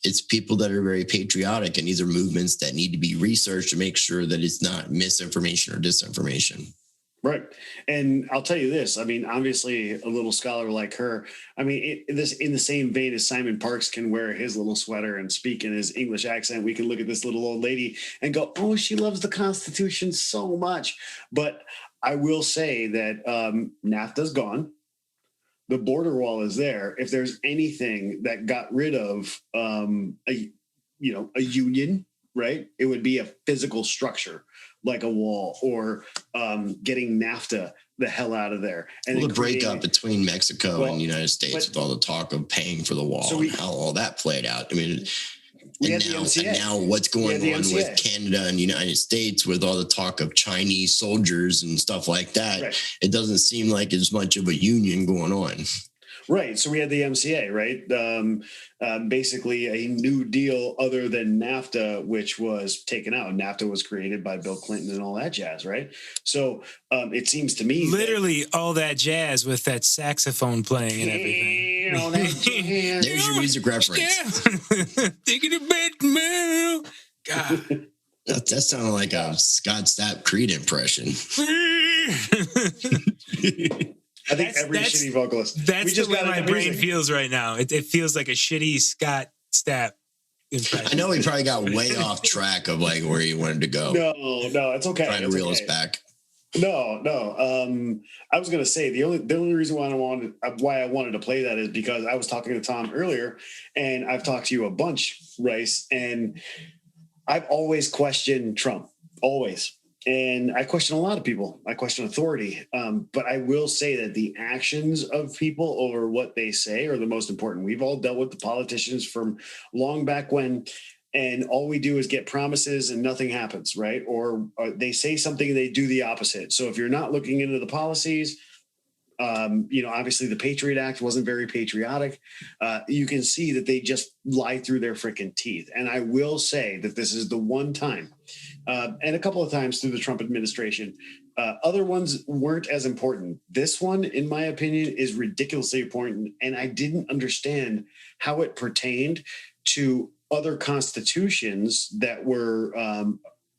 Speaker 4: it's people that are very patriotic, and these are movements that need to be researched to make sure that it's not misinformation or disinformation.
Speaker 2: Right. And I'll tell you this, I mean, obviously a little scholar like her, I mean, this in the same vein as Simon Parks can wear his little sweater and speak in his English accent, we can look at this little old lady and go, oh, she loves the Constitution so much. But I will say that NAFTA's gone. The border wall is there. If there's anything that got rid of a union, right, it would be a physical structure like a wall, or getting NAFTA the hell out of there. And
Speaker 4: the breakup between Mexico and the United States with all the talk of paying for the wall and how all that played out. I mean, and now what's going on with Canada and the United States with all the talk of Chinese soldiers and stuff like that, it doesn't seem like as much of a union going on.
Speaker 2: Right. So we had the MCA, right? Basically a new deal other than NAFTA, which was taken out. NAFTA was created by Bill Clinton and all that jazz, right? So it seems to me
Speaker 3: literally all that jazz with that saxophone playing and everything.
Speaker 4: There's your music reference.
Speaker 3: Thinking about tomorrow. God.
Speaker 4: That sounded like a Scott Stapp Creed impression.
Speaker 2: I think every shitty vocalist.
Speaker 3: That's just what my brain feels right now. It feels like a shitty Scott Stapp impression.
Speaker 4: I know he probably got way off track of like where he wanted to go.
Speaker 2: No, it's okay.
Speaker 4: Trying to reel us back.
Speaker 2: No. I was going to say the only reason why I wanted to play that is because I was talking to Tom earlier, and I've talked to you a bunch, Rice, and I've always questioned Trump, always. And I question a lot of people. I question authority. But I will say that the actions of people over what they say are the most important. We've all dealt with the politicians from long back when, and all we do is get promises and nothing happens, right? Or they say something and they do the opposite. So if you're not looking into the policies, obviously the Patriot Act wasn't very patriotic. You can see that they just lie through their freaking teeth. And I will say that this is the one time, and a couple of times through the Trump administration, other ones weren't as important. This one, in my opinion, is ridiculously important. And I didn't understand how it pertained to other constitutions that were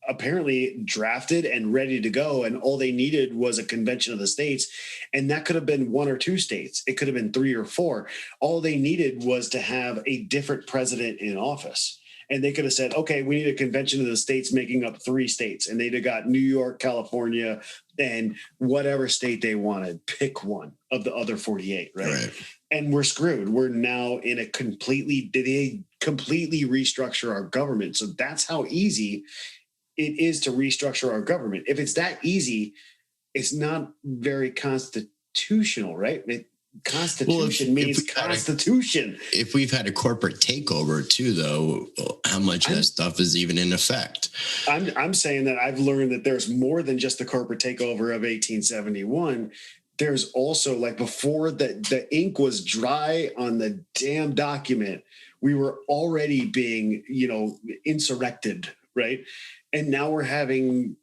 Speaker 2: apparently drafted and ready to go, and all they needed was a convention of the states, and that could have been 1 or 2 states. It could have been 3 or 4. All they needed was to have a different president in office, and they could have said, okay, we need a convention of the states making up 3 states, and they'd have got New York, California, and whatever state they wanted. Pick one of the other 48, right? And we're screwed. We're now in a completely restructure our government. So that's how easy it is to restructure our government. If it's that easy, it's not very constitutional, right? Constitution means constitution.
Speaker 4: If we've had a corporate takeover too, though, how much of that stuff is even in effect? I'm
Speaker 2: saying that I've learned that there's more than just the corporate takeover of 1871. there's also like before the ink was dry on the damn document, we were already being, insurrected, right? And now we're having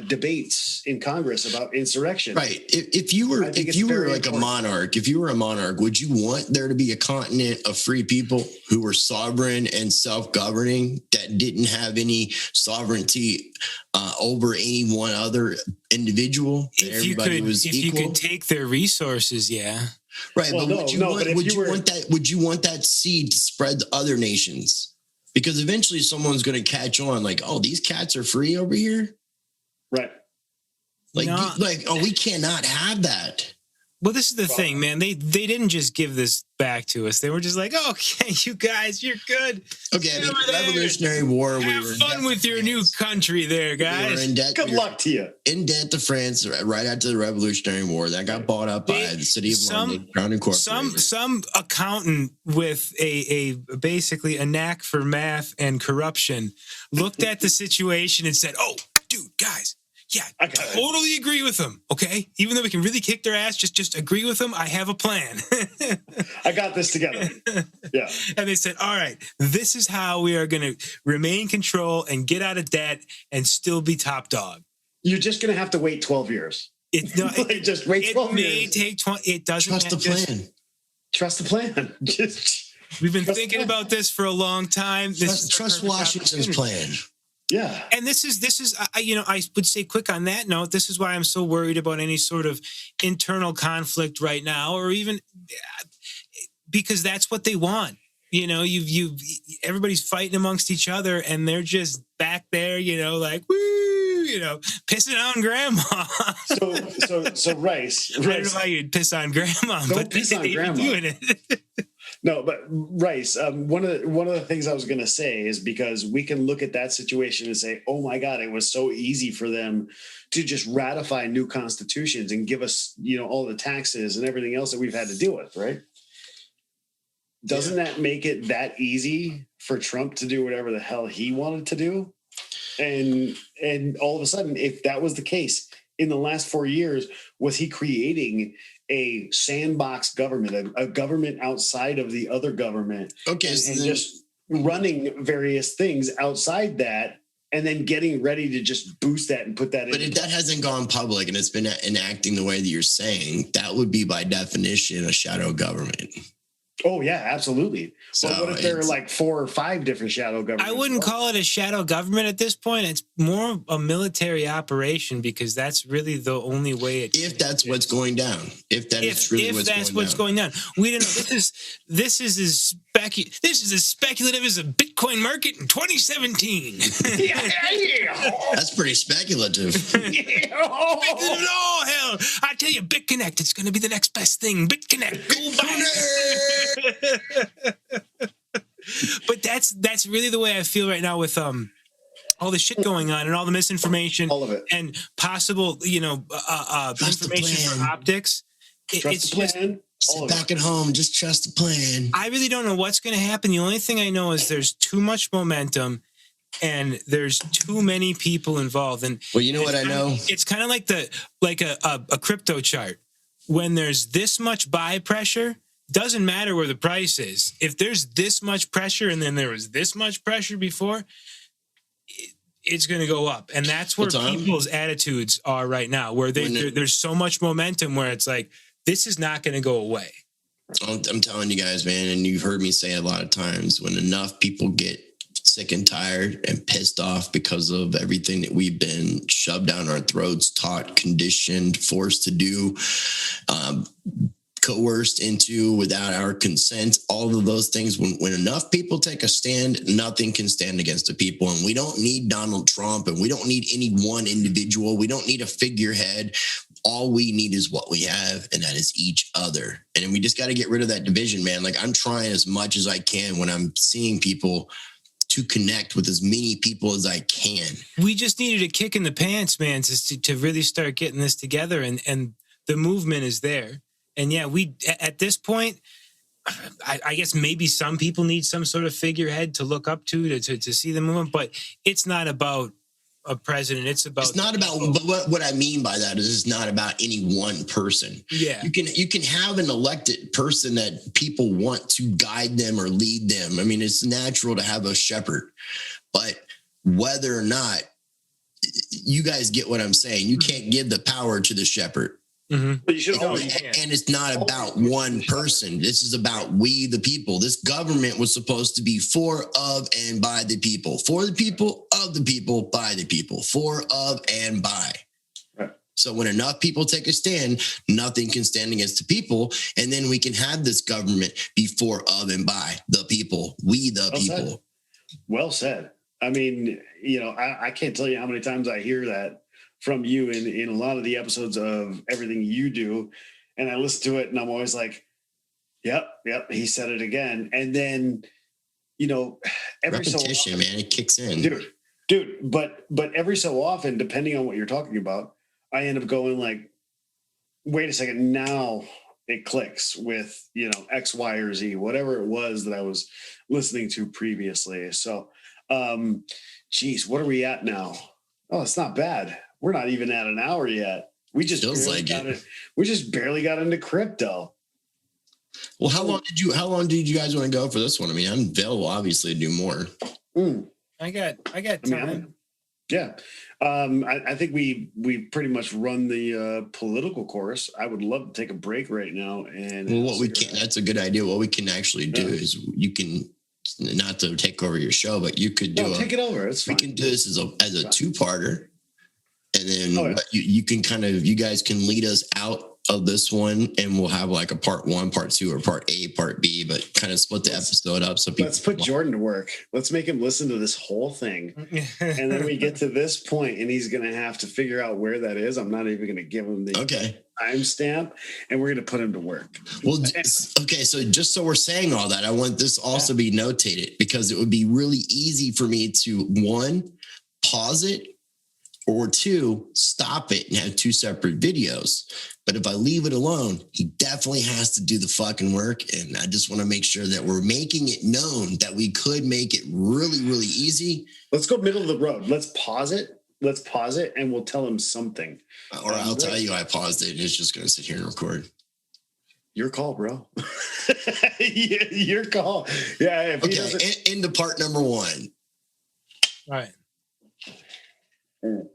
Speaker 2: debates in Congress about insurrection.
Speaker 4: Right. If you were like a monarch, would you want there to be a continent of free people who were sovereign and self-governing that didn't have any sovereignty over any one other individual?
Speaker 3: If you could take their resources, yeah.
Speaker 4: Right. Well, but would you want that seed to spread to other nations? Because eventually someone's going to catch on like, oh, these cats are free over here.
Speaker 2: Right.
Speaker 4: We cannot have that.
Speaker 3: Well, this is the thing, man. They didn't just give this back to us. They were just like, okay, you guys, you're good.
Speaker 4: Okay, the Revolutionary War.
Speaker 3: Have fun with your new country there, guys.
Speaker 4: We were in debt.
Speaker 2: Good luck to you.
Speaker 4: In debt to France right after the Revolutionary War. That got bought up by the city of London, Crown Incorporated.
Speaker 3: Some accountant with a basically a knack for math and corruption looked at the situation and said, "Oh, dude, guys. Yeah, I totally agree with them. Okay, even though we can really kick their ass, just agree with them. I have a plan.
Speaker 2: I got this together." Yeah.
Speaker 3: And they said, "All right, this is how we are going to remain in control and get out of debt and still be top dog.
Speaker 2: You're just going to have to wait 12 years. Just wait 12 years. It may take 20. It doesn't.
Speaker 4: Trust the plan.
Speaker 2: Trust the plan.
Speaker 3: We've been thinking about this for a long time.
Speaker 4: Trust Washington's plan."
Speaker 2: Yeah.
Speaker 3: And this is, I would say quick on that note, this is why I'm so worried about any sort of internal conflict right now, or even because that's what they want. Everybody's fighting amongst each other and they're just back there, like, woo, pissing on grandma.
Speaker 2: So Rice.
Speaker 3: I don't know how you'd piss on grandma,
Speaker 2: but piss on grandma. Doing it. No, but Rice, one of the things I was going to say is because we can look at that situation and say, oh my God, it was so easy for them to just ratify new constitutions and give us, all the taxes and everything else that we've had to deal with, right? Doesn't that make it that easy for Trump to do whatever the hell he wanted to do? And all of a sudden, if that was the case in the last 4 years, was he creating a sandbox government, a government outside of the other government, and just running various things outside that, and then getting ready to just boost that and put that in?
Speaker 4: But if that hasn't gone public and it's been enacting the way that you're saying, that would be by definition a shadow government.
Speaker 2: Oh, yeah, absolutely. So but what if there are like 4 or 5 different shadow governments?
Speaker 3: I wouldn't call it a shadow government at this point. It's more a military operation because that's really the only way it.
Speaker 4: If that's what's going down, if that's what's
Speaker 3: going down, we don't know. This is as speculative as a Bitcoin market in 2017.
Speaker 4: That's pretty speculative.
Speaker 3: Oh hell! I tell you, BitConnect, it's going to be the next best thing. BitConnect, go buy it. But that's really the way I feel right now with all the shit going on and all the misinformation,
Speaker 2: all of it,
Speaker 3: and possible information for optics.
Speaker 2: It's just
Speaker 4: sit back at home, just trust the plan.
Speaker 3: I really don't know what's going to happen. The only thing I know is there's too much momentum and there's too many people involved. And
Speaker 4: well, you know what I know?
Speaker 3: It's kind of like a crypto chart. When there's this much buy pressure, doesn't matter where the price is. If there's this much pressure and then there was this much pressure before, it's going to go up. And that's where people's attitudes are right now, where there's so much momentum where it's like, this is not going to go away.
Speaker 4: I'm telling you guys, man, and you've heard me say a lot of times, when enough people get sick and tired and pissed off because of everything that we've been shoved down our throats, taught, conditioned, forced to do, coerced into without our consent, all of those things, when enough people take a stand, nothing can stand against the people. And we don't need Donald Trump, and we don't need any one individual. We don't need a figurehead. All we need is what we have, and that is each other. And we just got to get rid of that division, man. Like, I'm trying as much as I can when I'm seeing people to connect with as many people as I can.
Speaker 3: We just needed a kick in the pants, man, to really start getting this together, and the movement is there. And yeah, we at this point, I guess maybe some people need some sort of figurehead to look up to see the movement, but it's not about a president. It's
Speaker 4: It's not about, but what I mean by that is it's not about any one person.
Speaker 3: Yeah.
Speaker 4: You can have an elected person that people want to guide them or lead them. I mean, it's natural to have a shepherd, but whether or not, you guys get what I'm saying. You can't give the power to the shepherd.
Speaker 3: Mm-hmm.
Speaker 2: But you should always,
Speaker 4: And it's not about one person. This is about we, the people. This government was supposed to be for, of, and by the people. For the people, of the people, by the people. For, of, and by.
Speaker 2: Right.
Speaker 4: So when enough people take a stand, nothing can stand against the people. And then we can have this government be for, of, and by the people. We, the people.
Speaker 2: Well said. I mean, you know, I can't tell you how many times I hear that from you in a lot of the episodes of everything you do. And I listen to it and I'm always like, yep, he said it again. And then, you know, every
Speaker 4: repetition,
Speaker 2: so often,
Speaker 4: man, it kicks in.
Speaker 2: Dude, but every so often, depending on what you're talking about, I end up going like, wait a second, now it clicks with, you know, X, Y, or Z, whatever it was that I was listening to previously. So, geez, what are we at now? Oh, it's not bad. We're not even at an hour yet. We just we just barely got into crypto.
Speaker 4: Well, how long did you guys want to go for this one? I mean, I'm available obviously to do more.
Speaker 3: I got time.
Speaker 2: I think we pretty much run the political course. I would love to take a break right now. And
Speaker 4: that's a good idea. What we can actually do is you can, not to take over your show, but you could do
Speaker 2: take it over. It's fine.
Speaker 4: We can do this as a two-parter. And then you can you guys can lead us out of this one, and we'll have like a part 1, part 2, or part A, part B, but kind of split the episode up. So
Speaker 2: let's put Jordan to work. Let's make him listen to this whole thing. And then we get to this point and he's going to have to figure out where that is. I'm not even going to give him the timestamp, and we're going to put him to work.
Speaker 4: Well, okay. So just so we're saying all that, I want this also be notated, because it would be really easy for me to, 1, pause it, or 2, stop it and have 2 separate videos. But if I leave it alone, he definitely has to do the fucking work. And I just want to make sure that we're making it known that we could make it really, really easy.
Speaker 2: Let's go middle of the road. Let's pause it and we'll tell him something.
Speaker 4: Or I'll tell you I paused it and it's just going to sit here and record.
Speaker 2: Your call, bro. Your call. Yeah.
Speaker 4: Okay. Into part number 1.
Speaker 3: All right.
Speaker 4: All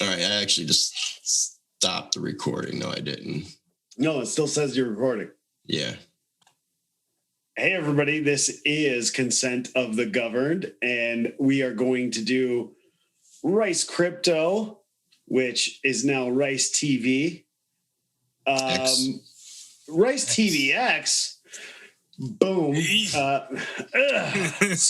Speaker 4: right. I actually just stopped the recording. No, I didn't.
Speaker 2: No, it still says you're recording.
Speaker 4: Yeah.
Speaker 2: Hey, everybody. This is Consent of the Governed, and we are going to do Rice Crypto, which is now Rice TV. Rice TV X. Boom. So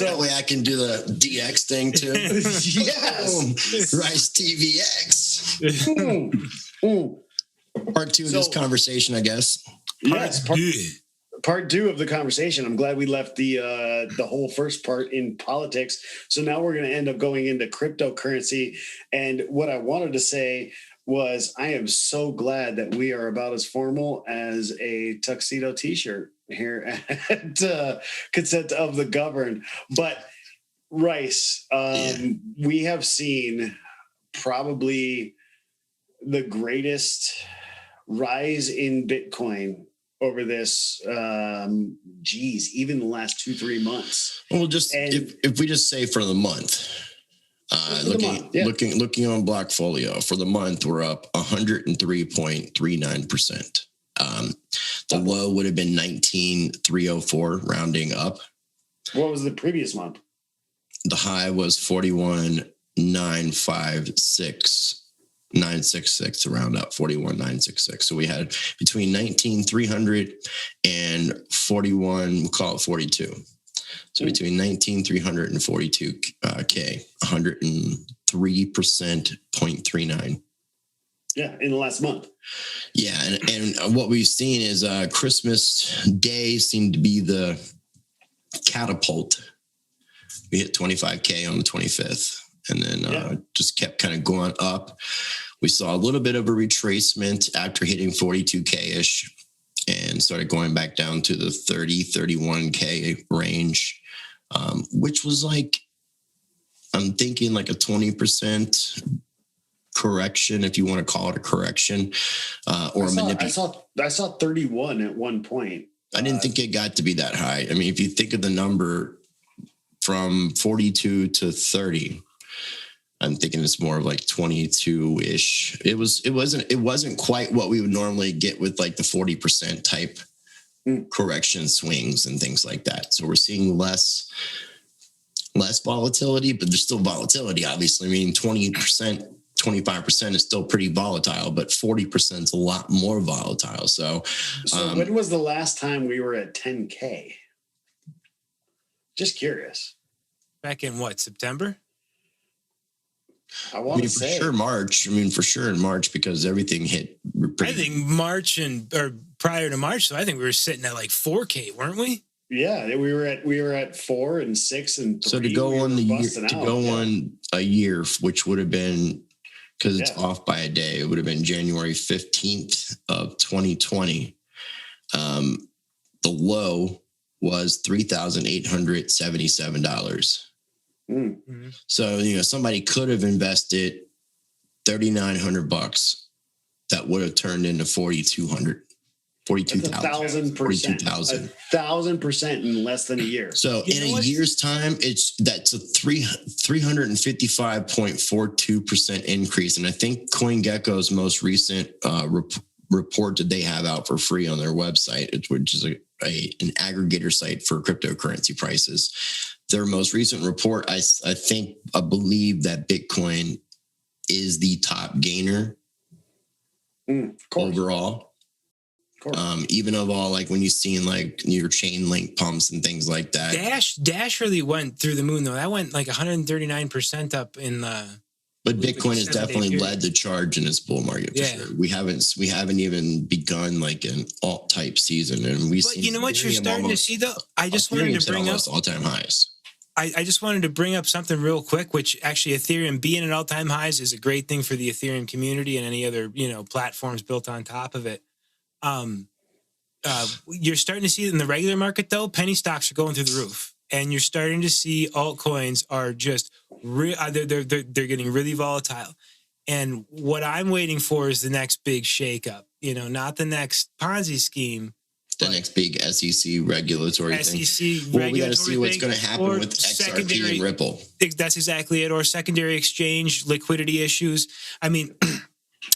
Speaker 4: that way I can do the DX thing too.
Speaker 2: Yes.
Speaker 4: Boom. Rice TVX. Part 2 of this conversation, I guess.
Speaker 2: Yes. Part 2 of the conversation. I'm glad we left the whole first part in politics. So now we're going to end up going into cryptocurrency. And what I wanted to say was, I am so glad that we are about as formal as a tuxedo t-shirt here at Consent of the Governed. But Rice, we have seen probably the greatest rise in Bitcoin over this, even the last 2-3 months.
Speaker 4: Well, if we just say for the month, looking on Blockfolio for the month, we're up 103.39%. The low would have been 19,304, rounding up.
Speaker 2: What was the previous month?
Speaker 4: The high was 41,956,966 to round up, 41,966. So we had between 19,300 and 41, we'll call it 42. So between 19,300 and 42K, 103.39.
Speaker 2: Yeah, in the last month.
Speaker 4: Yeah, and what we've seen is Christmas Day seemed to be the catapult. We hit 25K on the 25th, and then just kept kind of going up. We saw a little bit of a retracement after hitting 42K-ish and started going back down to the 30, 31K range, which was like I'm thinking like a 20% correction, if you want to call it a correction, or a manipulation.
Speaker 2: I saw 31 at one point.
Speaker 4: I didn't think it got to be that high. I mean, if you think of the number from 42 to 30, I'm thinking it's more of like 22-ish. It wasn't quite what we would normally get with like the 40% type correction swings and things like that. So we're seeing less volatility, but there's still volatility, obviously. I mean, 20%, 25% is still pretty volatile, but 40% is a lot more volatile. So
Speaker 2: when was the last time we were at 10K? Just curious.
Speaker 3: Back in what, September?
Speaker 2: I want to
Speaker 4: for
Speaker 2: say
Speaker 4: sure March. I mean, for sure in March, because everything hit.
Speaker 3: I think March or prior to March, so I think we were sitting at like 4K, weren't we?
Speaker 2: Yeah, we were at 4 and 6 and 3.
Speaker 4: So to go on the year, on a year, which would have been, because it's off by a day, it would have been January 15th of 2020. The low was $3,877.
Speaker 2: Mm-hmm.
Speaker 4: So, somebody could have invested $3,900 that would have turned into 42,000.
Speaker 2: 1,000%. 1,000% in less than a year.
Speaker 4: So in a year's time, that's a 355.42% increase. And I think CoinGecko's most recent report that they have out for free on their website, which is an aggregator site for cryptocurrency prices. Their most recent report, I believe that Bitcoin is the top gainer overall. Even of all, like when you seen like your chain link pumps and things like that.
Speaker 3: Dash really went through the moon though. That went like 139% up in the.
Speaker 4: But Bitcoin has definitely led the charge in this bull market for sure. We haven't even begun like an alt type season, and we. But
Speaker 3: you know what you're starting to see though. I just wanted to bring up
Speaker 4: all-time highs.
Speaker 3: I just wanted to bring up something real quick, which actually Ethereum being at all-time highs is a great thing for the Ethereum community and any other platforms built on top of it. You're starting to see it in the regular market though. Penny stocks are going through the roof, and you're starting to see altcoins are just they're getting really volatile. And what I'm waiting for is the next big shakeup. Not the next Ponzi scheme.
Speaker 4: The next big SEC regulatory thing.
Speaker 3: Well,
Speaker 4: we got to see what's going to happen with XRP and Ripple.
Speaker 3: That's exactly it. Or secondary exchange liquidity issues. I mean.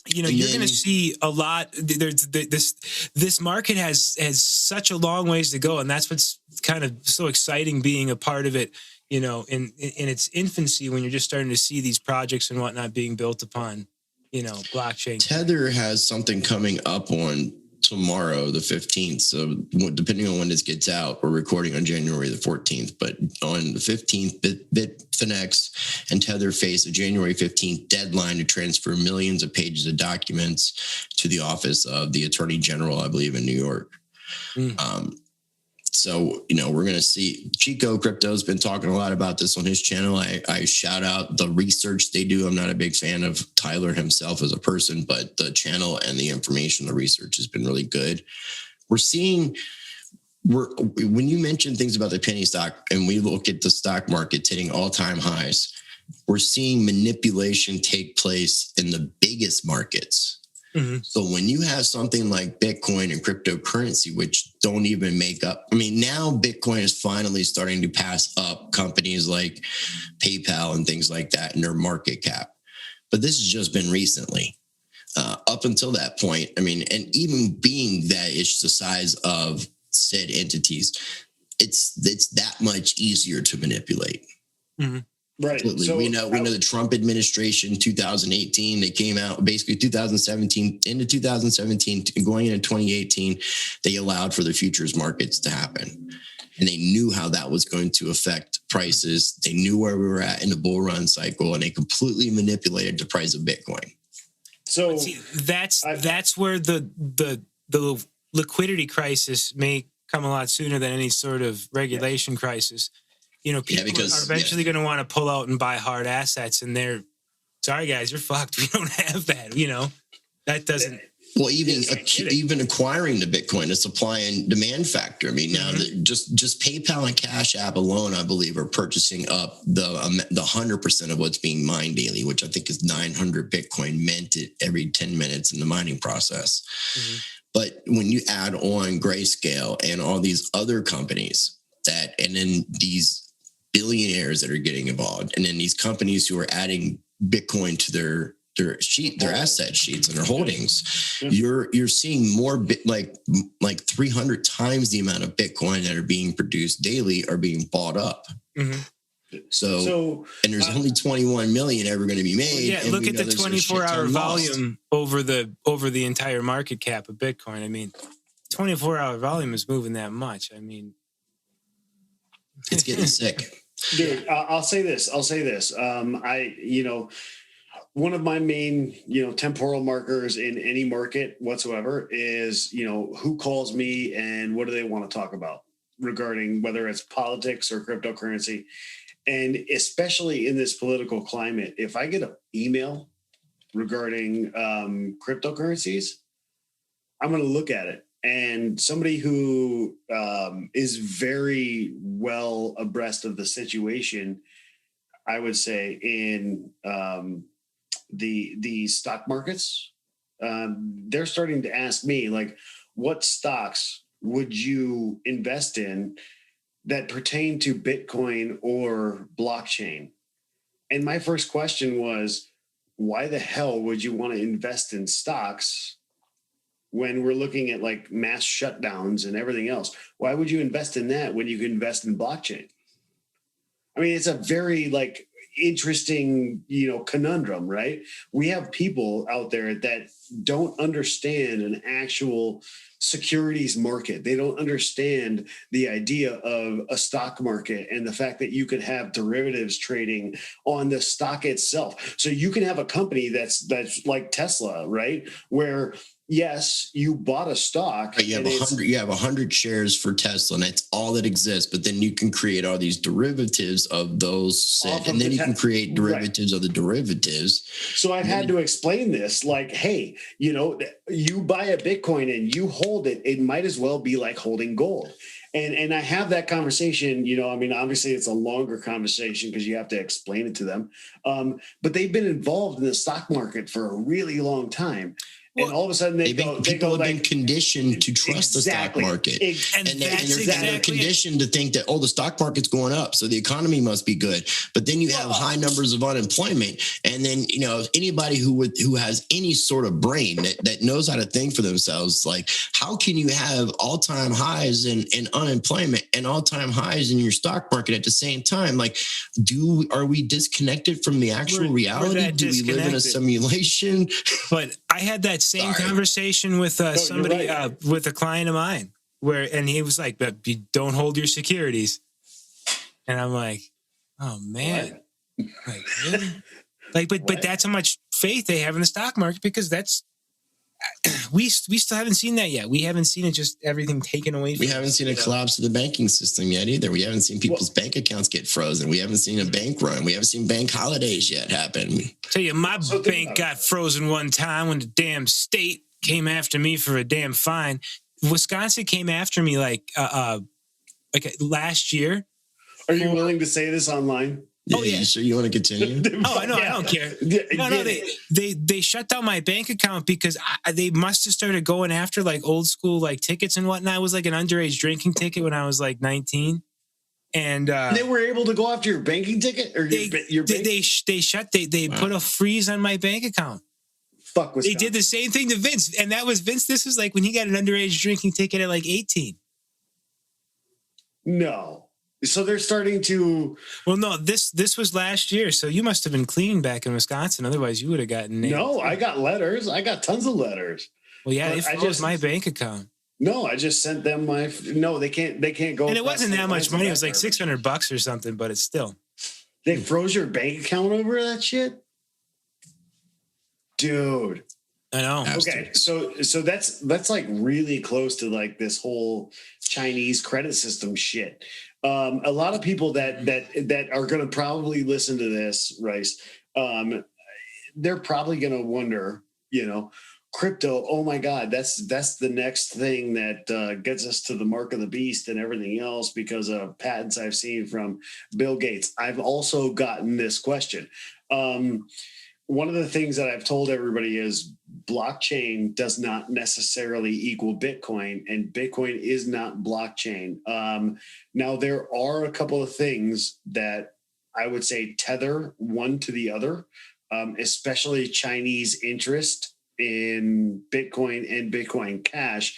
Speaker 3: You're going to see a lot. This market has such a long ways to go, and that's what's kind of so exciting being a part of it. In its infancy, when you're just starting to see these projects and whatnot being built upon, blockchain.
Speaker 4: Tether has something coming up on tomorrow, the 15th. So depending on when this gets out, we're recording on January the 14th. But on the 15th, Bitfinex and Tether face a January 15th deadline to transfer millions of pages of documents to the office of the Attorney General, I believe, in New York. So, we're going to see Chico Crypto's been talking a lot about this on his channel. I shout out the research they do. I'm not a big fan of Tyler himself as a person, but the channel and the information, the research has been really good. When you mention things about the penny stock and we look at the stock market hitting all-time highs, we're seeing manipulation take place in the biggest markets. Mm-hmm. So when you have something like Bitcoin and cryptocurrency, which don't even make up, now Bitcoin is finally starting to pass up companies like PayPal and things like that in their market cap. But this has just been recently. Up until that point, and even being that it's the size of said entities, it's that much easier to manipulate.
Speaker 2: Mm-hmm. Right.
Speaker 4: Absolutely. So we know the Trump administration, 2018, they came out basically 2017 into 2017 going into 2018, they allowed for the futures markets to happen. And they knew how that was going to affect prices. They knew where we were at in the bull run cycle, and they completely manipulated the price of Bitcoin.
Speaker 3: So that's where the liquidity crisis may come a lot sooner than any sort of regulation crisis. People are eventually going to want to pull out and buy hard assets, and sorry guys, you're fucked. We don't have that. That doesn't.
Speaker 4: Well, even
Speaker 3: Yes, I get it.
Speaker 4: even acquiring the Bitcoin, the supply and demand factor. I mean, now just PayPal and Cash App alone, I believe, are purchasing up the 100% of what's being mined daily, which I think is 900 Bitcoin minted every 10 minutes in the mining process. But when you add on Grayscale and all these other companies and then these billionaires that are getting involved, and then these companies who are adding Bitcoin to their asset sheets and their holdings, you're seeing more like 300 times the amount of Bitcoin that are being produced daily are being bought up. So and there's only 21 million ever going to be made.
Speaker 3: Yeah,
Speaker 4: and
Speaker 3: look at the 24-hour
Speaker 4: lost.
Speaker 3: volume over the entire market cap of Bitcoin. I mean, 24-hour volume is moving that much. I mean,
Speaker 4: it's getting sick.
Speaker 2: Dude, I'll say this. One of my main, temporal markers in any market whatsoever is, who calls me and what do they want to talk about regarding whether it's politics or cryptocurrency. And especially in this political climate, if I get an email regarding cryptocurrencies, I'm going to look at it. And somebody who is very well abreast of the situation, I would say in the stock markets, they're starting to ask me, like, what stocks would you invest in that pertain to Bitcoin or blockchain? And my first question was, why the hell would you want to invest in stocks when we're looking at like mass shutdowns and everything else? Why would you invest in that when you can invest in blockchain? I mean, it's a very interesting, conundrum, right? We have people out there that don't understand an actual securities market. They don't understand the idea of a stock market and the fact that you could have derivatives trading on the stock itself. So you can have a company that's like Tesla, right? Where yes, you bought a stock.
Speaker 4: But you have 100 shares for Tesla, and that's all that exists. But then you can create all these derivatives of those, and then you can create derivatives of the derivatives.
Speaker 2: So I've had to explain this, like, hey, you buy a Bitcoin and you hold it, it might as well be like holding gold. And I have that conversation, obviously it's a longer conversation because you have to explain it to them. But they've been involved in the stock market for a really long time. And all of a sudden
Speaker 4: people have been conditioned to trust the stock market. And they're conditioned to think that, the stock market's going up, so the economy must be good. But then you have high numbers of unemployment. And then, anybody who has any sort of brain that knows how to think for themselves, like, how can you have all-time highs in unemployment and all-time highs in your stock market at the same time? Like, are we disconnected from the actual reality? Do we live in a simulation?
Speaker 3: But I had that same conversation with somebody, with a client of mine, and he was like, "But you don't hold your securities," and I'm like, "Oh man, like really?" But that's how much faith they have in the stock market, because we still haven't seen that yet. We haven't seen it, just everything taken away.
Speaker 4: We haven't seen a collapse of the banking system yet either. We haven't seen people's bank accounts get frozen. We haven't seen a bank run. We haven't seen bank holidays yet happen.
Speaker 3: Tell you, my bank got frozen one time when the damn state came after me for a damn fine. Wisconsin came after me like last year.
Speaker 2: Are you willing to say this online?
Speaker 4: Yeah, you sure you want to continue?
Speaker 3: Oh, no, I don't care. No, they shut down my bank account because they must have started going after like old school like tickets and whatnot. It was like an underage drinking ticket when I was like 19, and
Speaker 2: they were able to go after your banking ticket, or
Speaker 3: they put a freeze on my bank account.
Speaker 2: Fuck,
Speaker 3: they did the same thing to Vince, and that was Vince. This was like when he got an underage drinking ticket at like 18.
Speaker 2: No. So they're starting to.
Speaker 3: Well, no, this was last year. So you must have been clean back in Wisconsin. Otherwise, you would have gotten named.
Speaker 2: No, I got letters. I got tons of letters.
Speaker 3: Well, yeah, they froze my bank account.
Speaker 2: No, I just sent them my. No, they can't go.
Speaker 3: And it wasn't that much money. It was like $600 or something. But it's still.
Speaker 2: They froze your bank account over that shit, dude.
Speaker 3: I know.
Speaker 2: Okay, so that's like really close to like this whole Chinese credit system shit. A lot of people that are going to probably listen to this, Rice, they're probably going to wonder, crypto, oh my God, that's the next thing that gets us to the mark of the beast and everything else because of patents I've seen from Bill Gates. I've also gotten this question. One of the things that I've told everybody is blockchain does not necessarily equal Bitcoin, and Bitcoin is not blockchain. Now, there are a couple of things that I would say tether one to the other, especially Chinese interest in Bitcoin and Bitcoin Cash.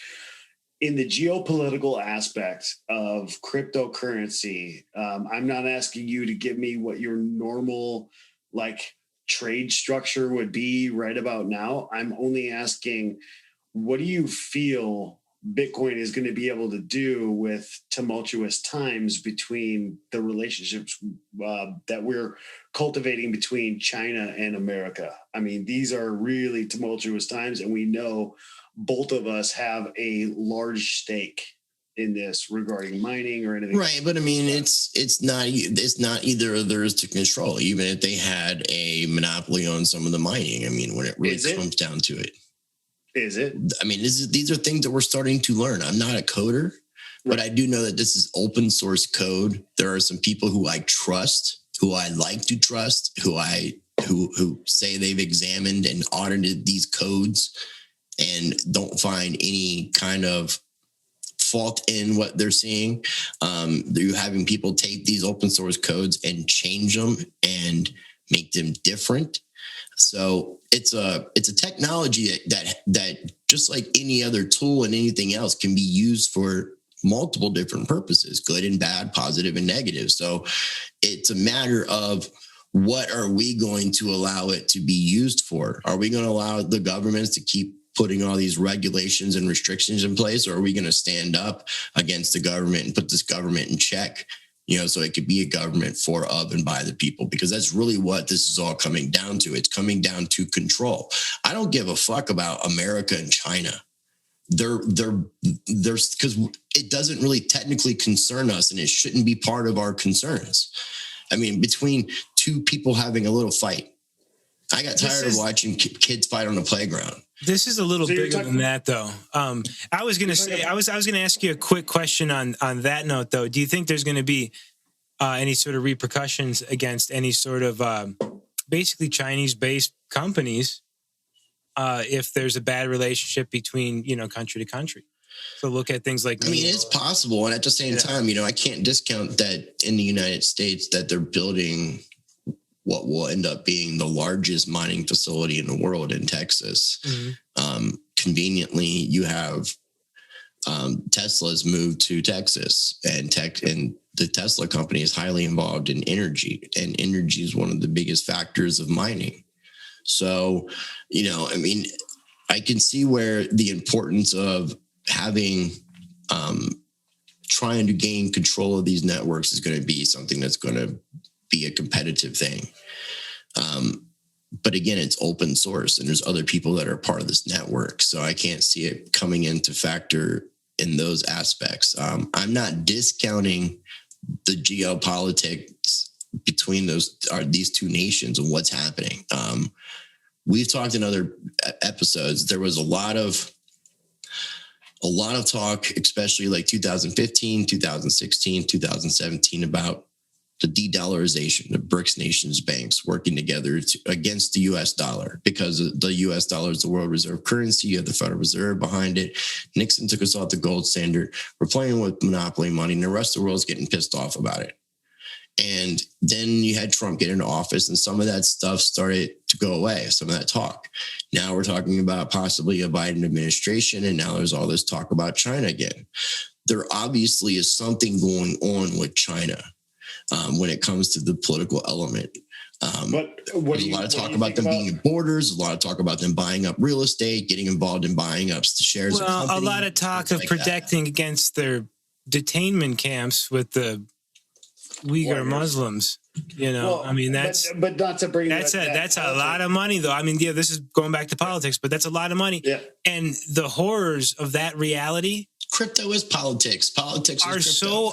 Speaker 2: In the geopolitical aspect of cryptocurrency, I'm not asking you to give me what your normal trade structure would be right about now. I'm only asking, what do you feel Bitcoin is going to be able to do with tumultuous times between the relationships that we're cultivating between China and America? I mean, these are really tumultuous times, and we know both of us have a large stake in this regarding mining or anything.
Speaker 4: Right, but I mean, it's not either of theirs to control. Even if they had a monopoly on some of the mining, I mean, when it really comes down to it,
Speaker 2: is it?
Speaker 4: I mean, these are things that we're starting to learn. I'm not a coder, but I do know that this is open source code. There are some people who I trust, who I like to trust, who say they've examined and audited these codes and don't find any kind of fault in what they're seeing. You're having people take these open source codes and change them and make them different. So it's a technology that just like any other tool and anything else can be used for multiple different purposes, good and bad, positive and negative. So it's a matter of, what are we going to allow it to be used for? Are we going to allow the governments to keep putting all these regulations and restrictions in place, or are we going to stand up against the government and put this government in check, so it could be a government for, of, and by the people? Because that's really what this is all coming down to. It's coming down to control. I don't give a fuck about America and China. They're because it doesn't really technically concern us, and it shouldn't be part of our concerns. I mean, between two people having a little fight, I got tired of watching kids fight on the playground.
Speaker 3: This is a little bigger than that, though. I was going to say, I was going to ask you a quick question on that note, though. Do you think there's going to be any sort of repercussions against any sort of basically Chinese-based companies if there's a bad relationship between, country to country? So look at things like... I mean,
Speaker 4: it's possible. And at the same time, I can't discount that in the United States that they're building what will end up being the largest mining facility in the world in Texas. Mm-hmm. Conveniently, you have Tesla's moved to Texas, and the Tesla company is highly involved in energy, and energy is one of the biggest factors of mining. So, I can see where the importance of having trying to gain control of these networks is going to be something that's going to be a competitive thing. But again, it's open source, and there's other people that are part of this network. So I can't see it coming into factor in those aspects. I'm not discounting the geopolitics between these two nations and what's happening. We've talked in other episodes. There was a lot of talk, especially like 2015, 2016, 2017, about the de-dollarization of BRICS nations banks working together against the U.S. dollar, because the U.S. dollar is the world reserve currency. You have the Federal Reserve behind it. Nixon took us off the gold standard. We're playing with monopoly money, and the rest of the world's getting pissed off about it. And then you had Trump get into office, and some of that stuff started to go away, some of that talk. Now we're talking about possibly a Biden administration, and now there's all this talk about China again. There obviously is something going on with China when it comes to the political element. There's a lot of talk about them being at borders, a lot of talk about them buying up real estate, getting involved in buying up the shares of companies.
Speaker 3: A lot of talk of protecting against their detainment camps with the Uyghur Muslims. That's
Speaker 2: but not to bring
Speaker 3: that's a lot of money, though. I mean, this is going back to politics, but that's a lot of money. Yeah. And the horrors of that reality.
Speaker 4: Crypto is politics. Politics
Speaker 3: are so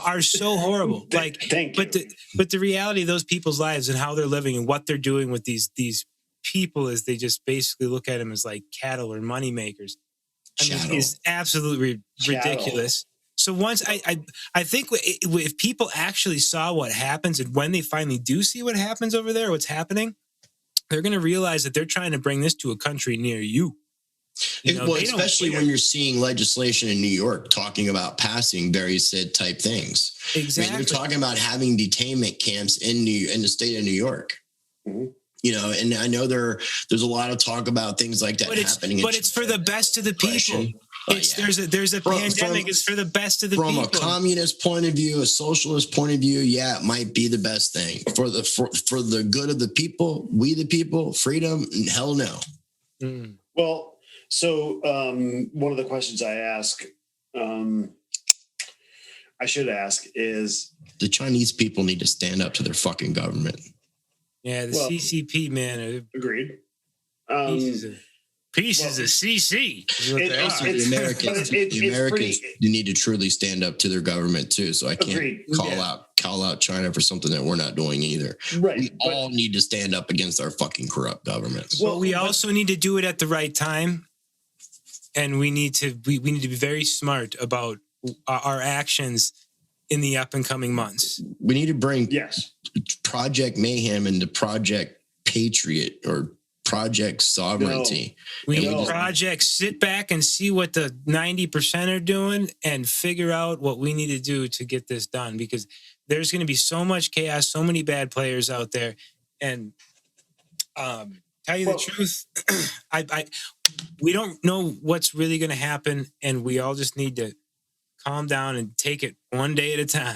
Speaker 3: horrible. But the reality of those people's lives and how they're living and what they're doing with these people is they just basically look at them as like cattle or money makers. I mean,
Speaker 4: Chattel.
Speaker 3: it's absolutely ridiculous. So once I think if people actually saw what happens, and when they finally do see what happens over there, what's happening, they're going to realize that they're trying to bring this to a country near you.
Speaker 4: Well, especially when you're seeing legislation in New York talking about passing very said type things.
Speaker 3: Exactly.
Speaker 4: I mean, they're talking about having detainment camps in the state of New York.
Speaker 2: Mm-hmm.
Speaker 4: You know, and I know there's a lot of talk about things like that happening.
Speaker 3: But it's for the best of the people. There's a pandemic. It's for the best of the people.
Speaker 4: From a communist point of view, a socialist point of view, yeah, it might be the best thing for the good of the people. We the people, freedom, hell no.
Speaker 3: Mm.
Speaker 2: Well, so one of the questions I should ask is,
Speaker 4: the Chinese people need to stand up to their fucking government.
Speaker 3: Yeah, the CCP, man.
Speaker 2: Agreed.
Speaker 3: Pieces of CC.
Speaker 4: The Americans need to truly stand up to their government too. So I can't call out China for something that we're not doing either.
Speaker 2: Right.
Speaker 4: We all need to stand up against our fucking corrupt governments.
Speaker 3: Well, we also need to do it at the right time, and we need to be very smart about our actions in the up and coming months.
Speaker 4: We need to bring
Speaker 2: yes.
Speaker 4: Project Mayhem into Project Patriot or Project Sovereignty.
Speaker 3: We need projects. Sit back and see what the 90% are doing and figure out what we need to do to get this done, because there's going to be so much chaos, so many bad players out there. And tell you the truth, we don't know what's really going to happen, and we all just need to calm down and take it one day at a time.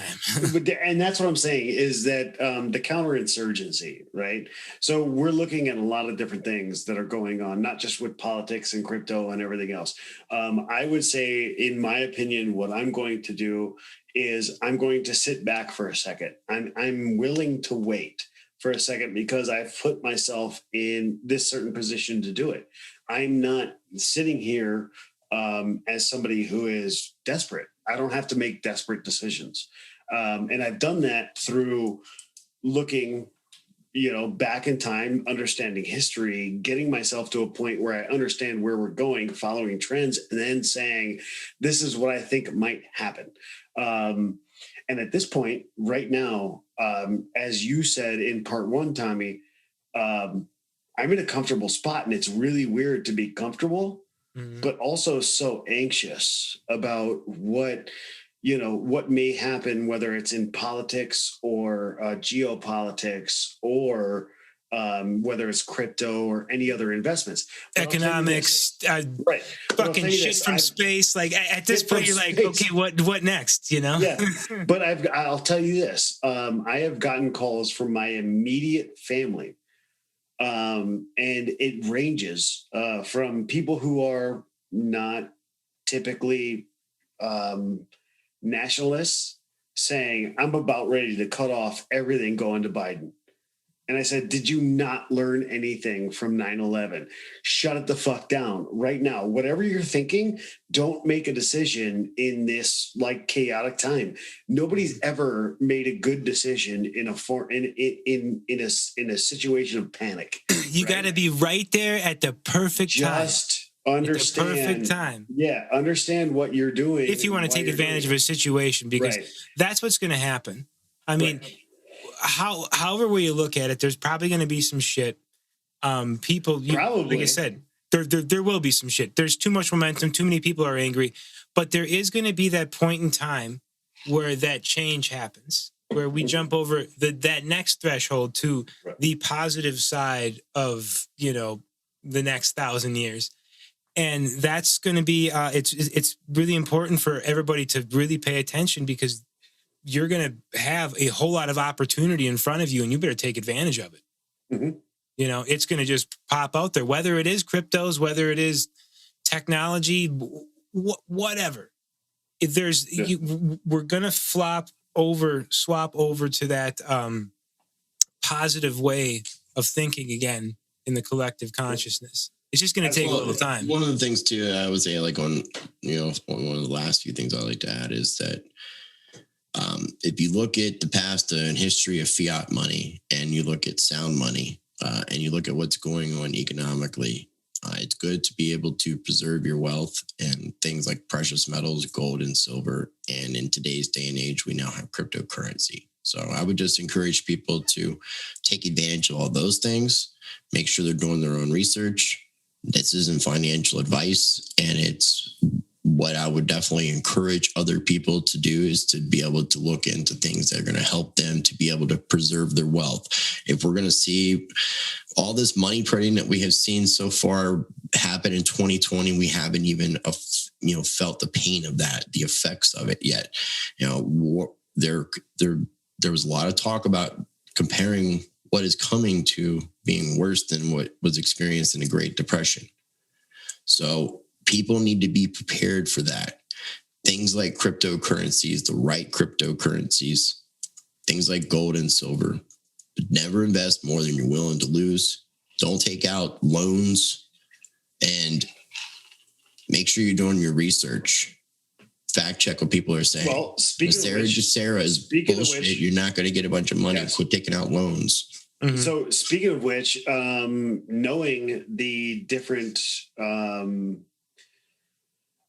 Speaker 2: And that's what I'm saying is that the counterinsurgency, right? So we're looking at a lot of different things that are going on, not just with politics and crypto and everything else. I would say, in my opinion, what I'm going to do is I'm going to sit back for a second. I'm willing to wait for a second because I've put myself in this certain position to do it. I'm not sitting here as somebody who is desperate. I don't have to make desperate decisions. And I've done that through looking, back in time, understanding history, getting myself to a point where I understand where we're going, following trends, and then saying, this is what I think might happen. And at this point, right now, as you said in part one, Tommy, I'm in a comfortable spot, and it's really weird to be comfortable, but also so anxious about what may happen, whether it's in politics or geopolitics or whether it's crypto or any other investments.
Speaker 3: Economics,
Speaker 2: right?
Speaker 3: Fucking shit from space. Like at this point, you're like, okay, what next?
Speaker 2: Yeah. But I'll tell you this: I have gotten calls from my immediate family. And it ranges from people who are not typically nationalists saying, I'm about ready to cut off everything going to Biden. And I said, did you not learn anything from 9/11? Shut it the fuck down right now. Whatever you're thinking, don't make a decision in this chaotic time. Nobody's ever made a good decision in a situation of panic.
Speaker 3: You got to be right there at the perfect time.
Speaker 2: Just understand.
Speaker 3: At the perfect time.
Speaker 2: Yeah, understand what you're doing.
Speaker 3: If you want to take advantage of a situation, because that's what's going to happen. I mean, however way you look at it, there's probably going to be some shit. People, like I said, there will be some shit. There's too much momentum. Too many people are angry. But there is going to be that point in time where that change happens, where we jump over that next threshold to the positive side of, the next 1,000 years. And that's going to be, it's really important for everybody to really pay attention, because you're going to have a whole lot of opportunity in front of you, and you better take advantage of it. Mm-hmm. It's going to just pop out there, whether it is cryptos, whether it is technology, whatever. If we're going to swap over to that positive way of thinking again in the collective consciousness. It's just going to take a little time.
Speaker 4: One of the things too, I would say, one of the last few things I like to add is that if you look at the past and history of fiat money and you look at sound money, and you look at what's going on economically, it's good to be able to preserve your wealth and things like precious metals, gold and silver. And in today's day and age, we now have cryptocurrency. So I would just encourage people to take advantage of all those things, make sure they're doing their own research. This isn't financial advice, and it's what I would definitely encourage other people to do is to be able to look into things that are going to help them to be able to preserve their wealth. If we're going to see all this money printing that we have seen so far happen in 2020, we haven't even, felt the pain of that, the effects of it yet. There was a lot of talk about comparing what is coming to being worse than what was experienced in the Great Depression. So people need to be prepared for that. Things like cryptocurrencies, the right cryptocurrencies, things like gold and silver. But never invest more than you're willing to lose. Don't take out loans, and make sure you're doing your research. Fact check what people are saying.
Speaker 2: Well, speaking of which,
Speaker 4: is bullshit. You're not going to get a bunch of money. Yes. Quit taking out loans.
Speaker 2: Mm-hmm. So speaking of which, knowing the different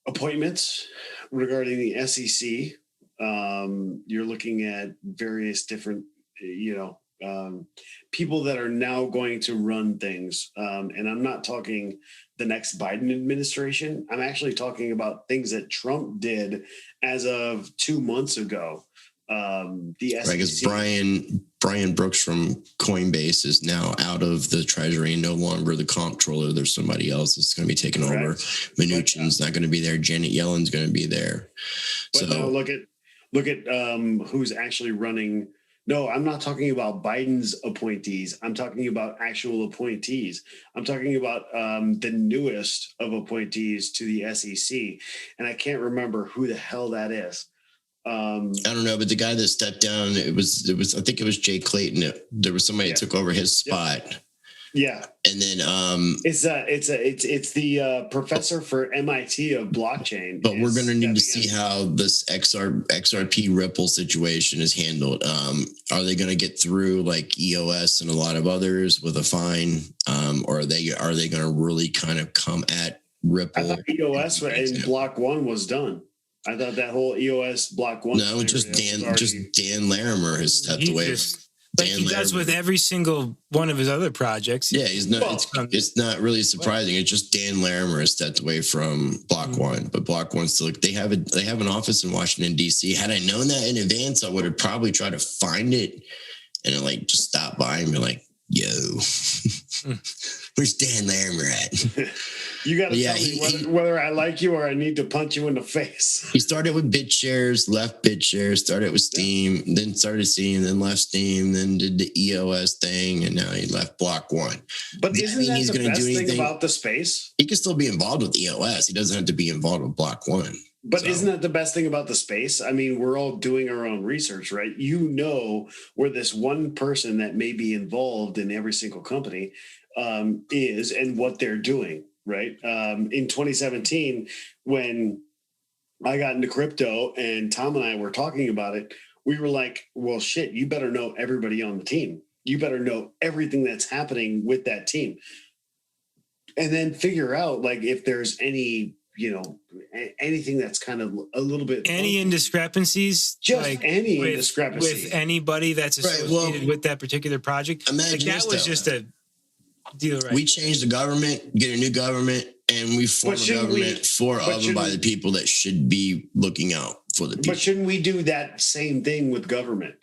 Speaker 2: appointments regarding the SEC, you're looking at various different, people that are now going to run things. And I'm not talking the next Biden administration. I'm actually talking about things that Trump did as of 2 months ago. The SEC. Right,
Speaker 4: because Brian Brooks from Coinbase is now out of the Treasury and no longer the comptroller. There's somebody else that's going to be taking over. Mnuchin's not going to be there. Janet Yellen's going to be there.
Speaker 2: But now look at who's actually running. No, I'm not talking about Biden's appointees. I'm talking about actual appointees. I'm talking about the newest of appointees to the SEC, and I can't remember who the hell that is.
Speaker 4: I don't know, but the guy that stepped down, it was. I think it was Jay Clayton. There was somebody that took over his spot.
Speaker 2: Yeah,
Speaker 4: and then
Speaker 2: it's the professor for MIT of blockchain.
Speaker 4: But we're going to need to see how this XRP Ripple situation is handled. Are they going to get through like EOS and a lot of others with a fine, or are they going to really kind of come at Ripple?
Speaker 2: I thought EOS and Block One was done. I thought that whole EOS Block One.
Speaker 4: No, just Dan Larimer has stepped away.
Speaker 3: Like he does with every single one of his other projects.
Speaker 4: Yeah, he's not. It's not really surprising. It's just Dan Larimer has stepped away from Block One, but Block One still. They have an office in Washington D.C. Had I known that in advance, I would have probably tried to find it and then, just stop by and be like, "Yo, where's Dan Larimer at?"
Speaker 2: You got to tell me whether I like you or I need to punch you in the face.
Speaker 4: He started with BitShares, left BitShares, started with Steam, then started Steam, then left Steam, then did the EOS thing, and now he left Block One.
Speaker 2: But isn't that the best thing about the space?
Speaker 4: He can still be involved with EOS. He doesn't have to be involved with Block One.
Speaker 2: But isn't that the best thing about the space? I mean, we're all doing our own research, right? You know where this one person that may be involved in every single company is and what they're doing. Right. In 2017, when I got into crypto and Tom and I were talking about it, we were like, well, shit, you better know everybody on the team. You better know everything that's happening with that team. And then figure out if there's any, anything that's kind of a little bit.
Speaker 3: Any indiscrepancies?
Speaker 2: Just any indiscrepancy.
Speaker 3: With anybody that's associated with that particular project.
Speaker 4: Imagine
Speaker 3: that was just a deal, right?
Speaker 4: We change the government, get a new government, and we form a government by the people that should be looking out for the people.
Speaker 2: But shouldn't we do that same thing with government?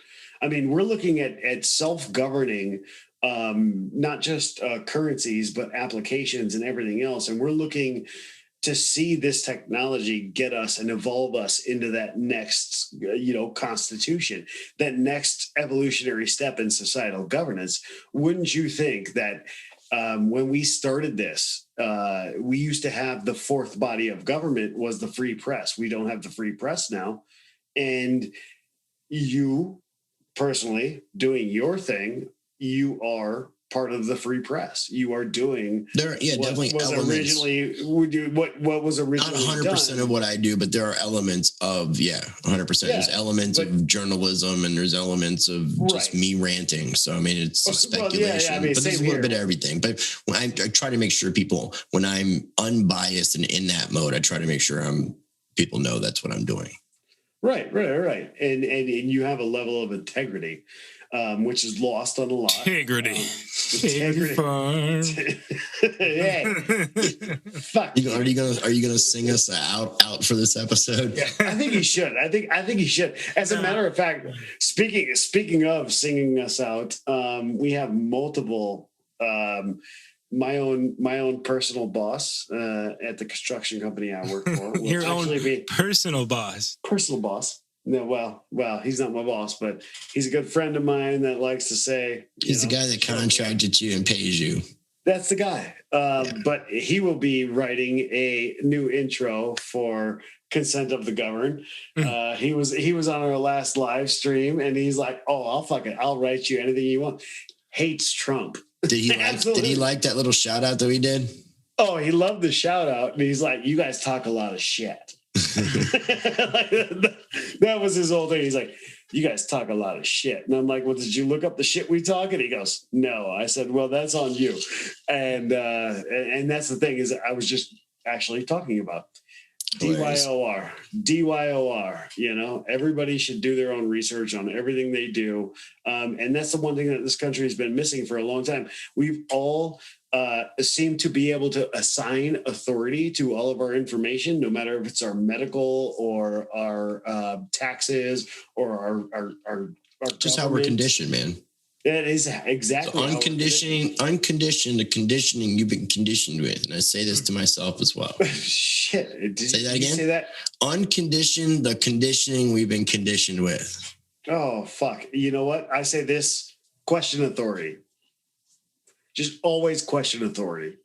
Speaker 2: I mean, we're looking at self-governing, not just currencies, but applications and everything else. And we're looking to see this technology get us and evolve us into that next, constitution, that next evolutionary step in societal governance. Wouldn't you think that when we started this, we used to have the fourth body of government was the free press. We don't have the free press now. And you personally doing your thing, you are part of the free press. You are doing
Speaker 4: definitely
Speaker 2: was
Speaker 4: elements.
Speaker 2: originally what was originally
Speaker 4: Not 100%
Speaker 2: done.
Speaker 4: of what I do, but there are elements of 100%. There's elements of journalism, and there's elements of just me ranting. So I mean, it's speculation, but there's a little bit of everything. But when I try to make sure people, when I'm unbiased and in that mode, I try to make sure people know that's what I'm doing. Right.
Speaker 2: And you have a level of integrity, which is lost on a lot.
Speaker 3: Integrity.
Speaker 2: Yeah. Fuck.
Speaker 4: Are you gonna sing us out for this episode?
Speaker 2: Yeah, I think he should. I think he should. As a matter of fact, speaking of singing us out, we have multiple. My own personal boss at the construction company I work for.
Speaker 3: Your own personal boss.
Speaker 2: Personal boss. No, well, he's not my boss, but he's a good friend of mine that likes to say
Speaker 4: he's the guy that contracted you and pays you.
Speaker 2: That's the guy. But he will be writing a new intro for Consent of the Governed. He was on our last live stream, and he's like, "Oh, I'll write you anything you want." Hates Trump.
Speaker 4: Did he like that little shout out that we did?
Speaker 2: Oh, he loved the shout out, and he's like, "You guys talk a lot of shit." That was his whole thing. He's like, "You guys talk a lot of shit," and I'm like, "Well, did you look up the shit we talk?" And he goes, "No." I said, "Well, that's on you," and that's the thing is, I was just actually talking about DYOR. You know, everybody should do their own research on everything they do. And that's the one thing that this country has been missing for a long time. We've all seem to be able to assign authority to all of our information, no matter if it's our medical or our taxes or our
Speaker 4: just how we're conditioned, man.
Speaker 2: That is exactly
Speaker 4: so unconditioned, the conditioning you've been conditioned with. And I say this to myself as well.
Speaker 2: Shit.
Speaker 4: Say that again?
Speaker 2: Say that?
Speaker 4: Unconditioned, the conditioning we've been conditioned with.
Speaker 2: Oh, fuck. You know what? I say this, question authority. Just always question authority.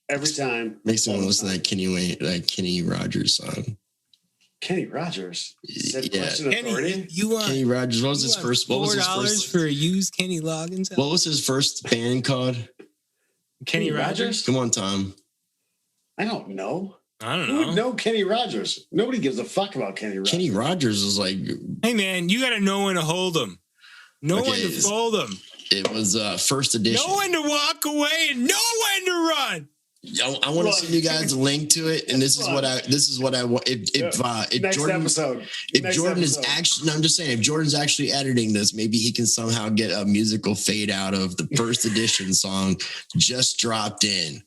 Speaker 2: Every time.
Speaker 4: Makes me want to listen to that Kenny Rogers song.
Speaker 2: Kenny Rogers said
Speaker 4: Yeah.
Speaker 2: question authority.
Speaker 4: Kenny Rogers. What was his first? What was his first?
Speaker 3: for a used Kenny Loggins.
Speaker 4: What was his first band called?
Speaker 3: Kenny Rogers.
Speaker 4: Come on, Tom.
Speaker 2: I don't know.
Speaker 3: I don't
Speaker 2: Who
Speaker 3: know.
Speaker 2: would know Kenny Rogers? Nobody gives a fuck about Kenny Rogers.
Speaker 4: Kenny Rogers was like,
Speaker 3: Hey man, you got to know when to hold them, know when to fold them.
Speaker 4: It was first edition.
Speaker 3: Know when to walk away and know when to run.
Speaker 4: I want to send you guys a link to it, and this is what I want. If
Speaker 2: Next
Speaker 4: Jordan,
Speaker 2: episode.
Speaker 4: if Jordan is actually, I'm just saying, if Jordan's actually editing this, maybe he can somehow get a musical fade out of the first edition song just dropped in.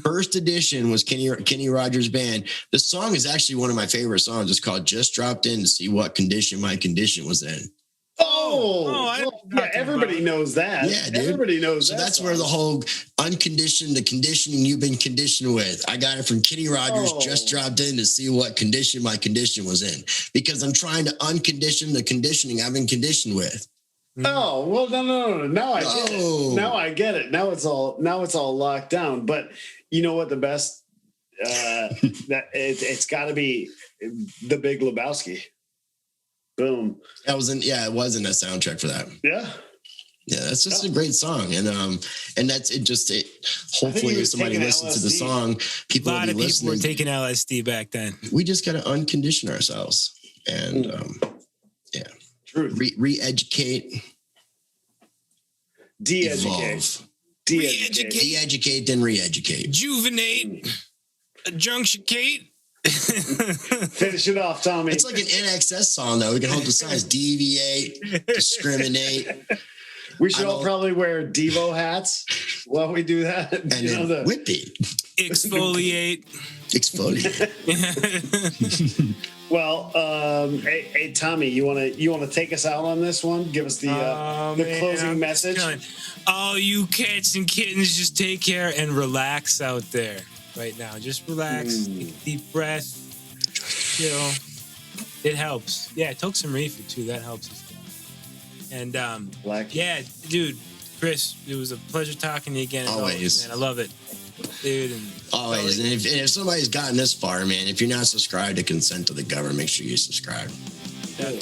Speaker 4: First edition was Kenny Rogers Band. The song is actually one of my favorite songs. It's called "Just Dropped In to See What Condition My Condition Was In."
Speaker 2: Yeah, everybody knows that.
Speaker 4: Yeah, dude.
Speaker 2: Everybody knows that.
Speaker 4: So that's
Speaker 2: song.
Speaker 4: where the whole unconditioned, the conditioning you've been conditioned with. I got it from Kenny Rogers, just dropped in to see what condition my condition was in. Because I'm trying to uncondition the conditioning I've been conditioned with.
Speaker 2: Oh, well, no. Now I get it. Now I get it. Now it's all locked down. But you know what the best that it's gotta be The Big Lebowski. Boom.
Speaker 4: It wasn't a soundtrack for that.
Speaker 2: Yeah.
Speaker 4: Yeah, that's just a great song. And that's it. Hopefully if somebody listens to the song, people will be listening. A lot of people were
Speaker 3: taking LSD back then.
Speaker 4: We just got to uncondition ourselves and
Speaker 2: Truth.
Speaker 4: Re-educate.
Speaker 2: De-educate.
Speaker 4: De-educate, then re-educate.
Speaker 3: Juvenate. Adjunctionate.
Speaker 2: Finish it off, Tommy.
Speaker 4: It's like an NXS song, though. We can hold the signs: deviate, discriminate.
Speaker 2: We should all probably wear Devo hats while we do that.
Speaker 4: And then whippy.
Speaker 3: Exfoliate.
Speaker 2: Well, hey, Tommy, you wanna take us out on this one? Give us the closing message.
Speaker 3: All you cats and kittens, just take care and relax out there. Right now, just relax, take a deep breath, chill. It helps. Yeah, took some reefer too. That helps us. And yeah, dude, Chris, it was a pleasure talking to you again.
Speaker 4: Always,
Speaker 3: man. I love it, dude. And
Speaker 4: always. And if somebody's gotten this far, man, if you're not subscribed to Consent to the Governed, make sure you subscribe.
Speaker 3: Yeah.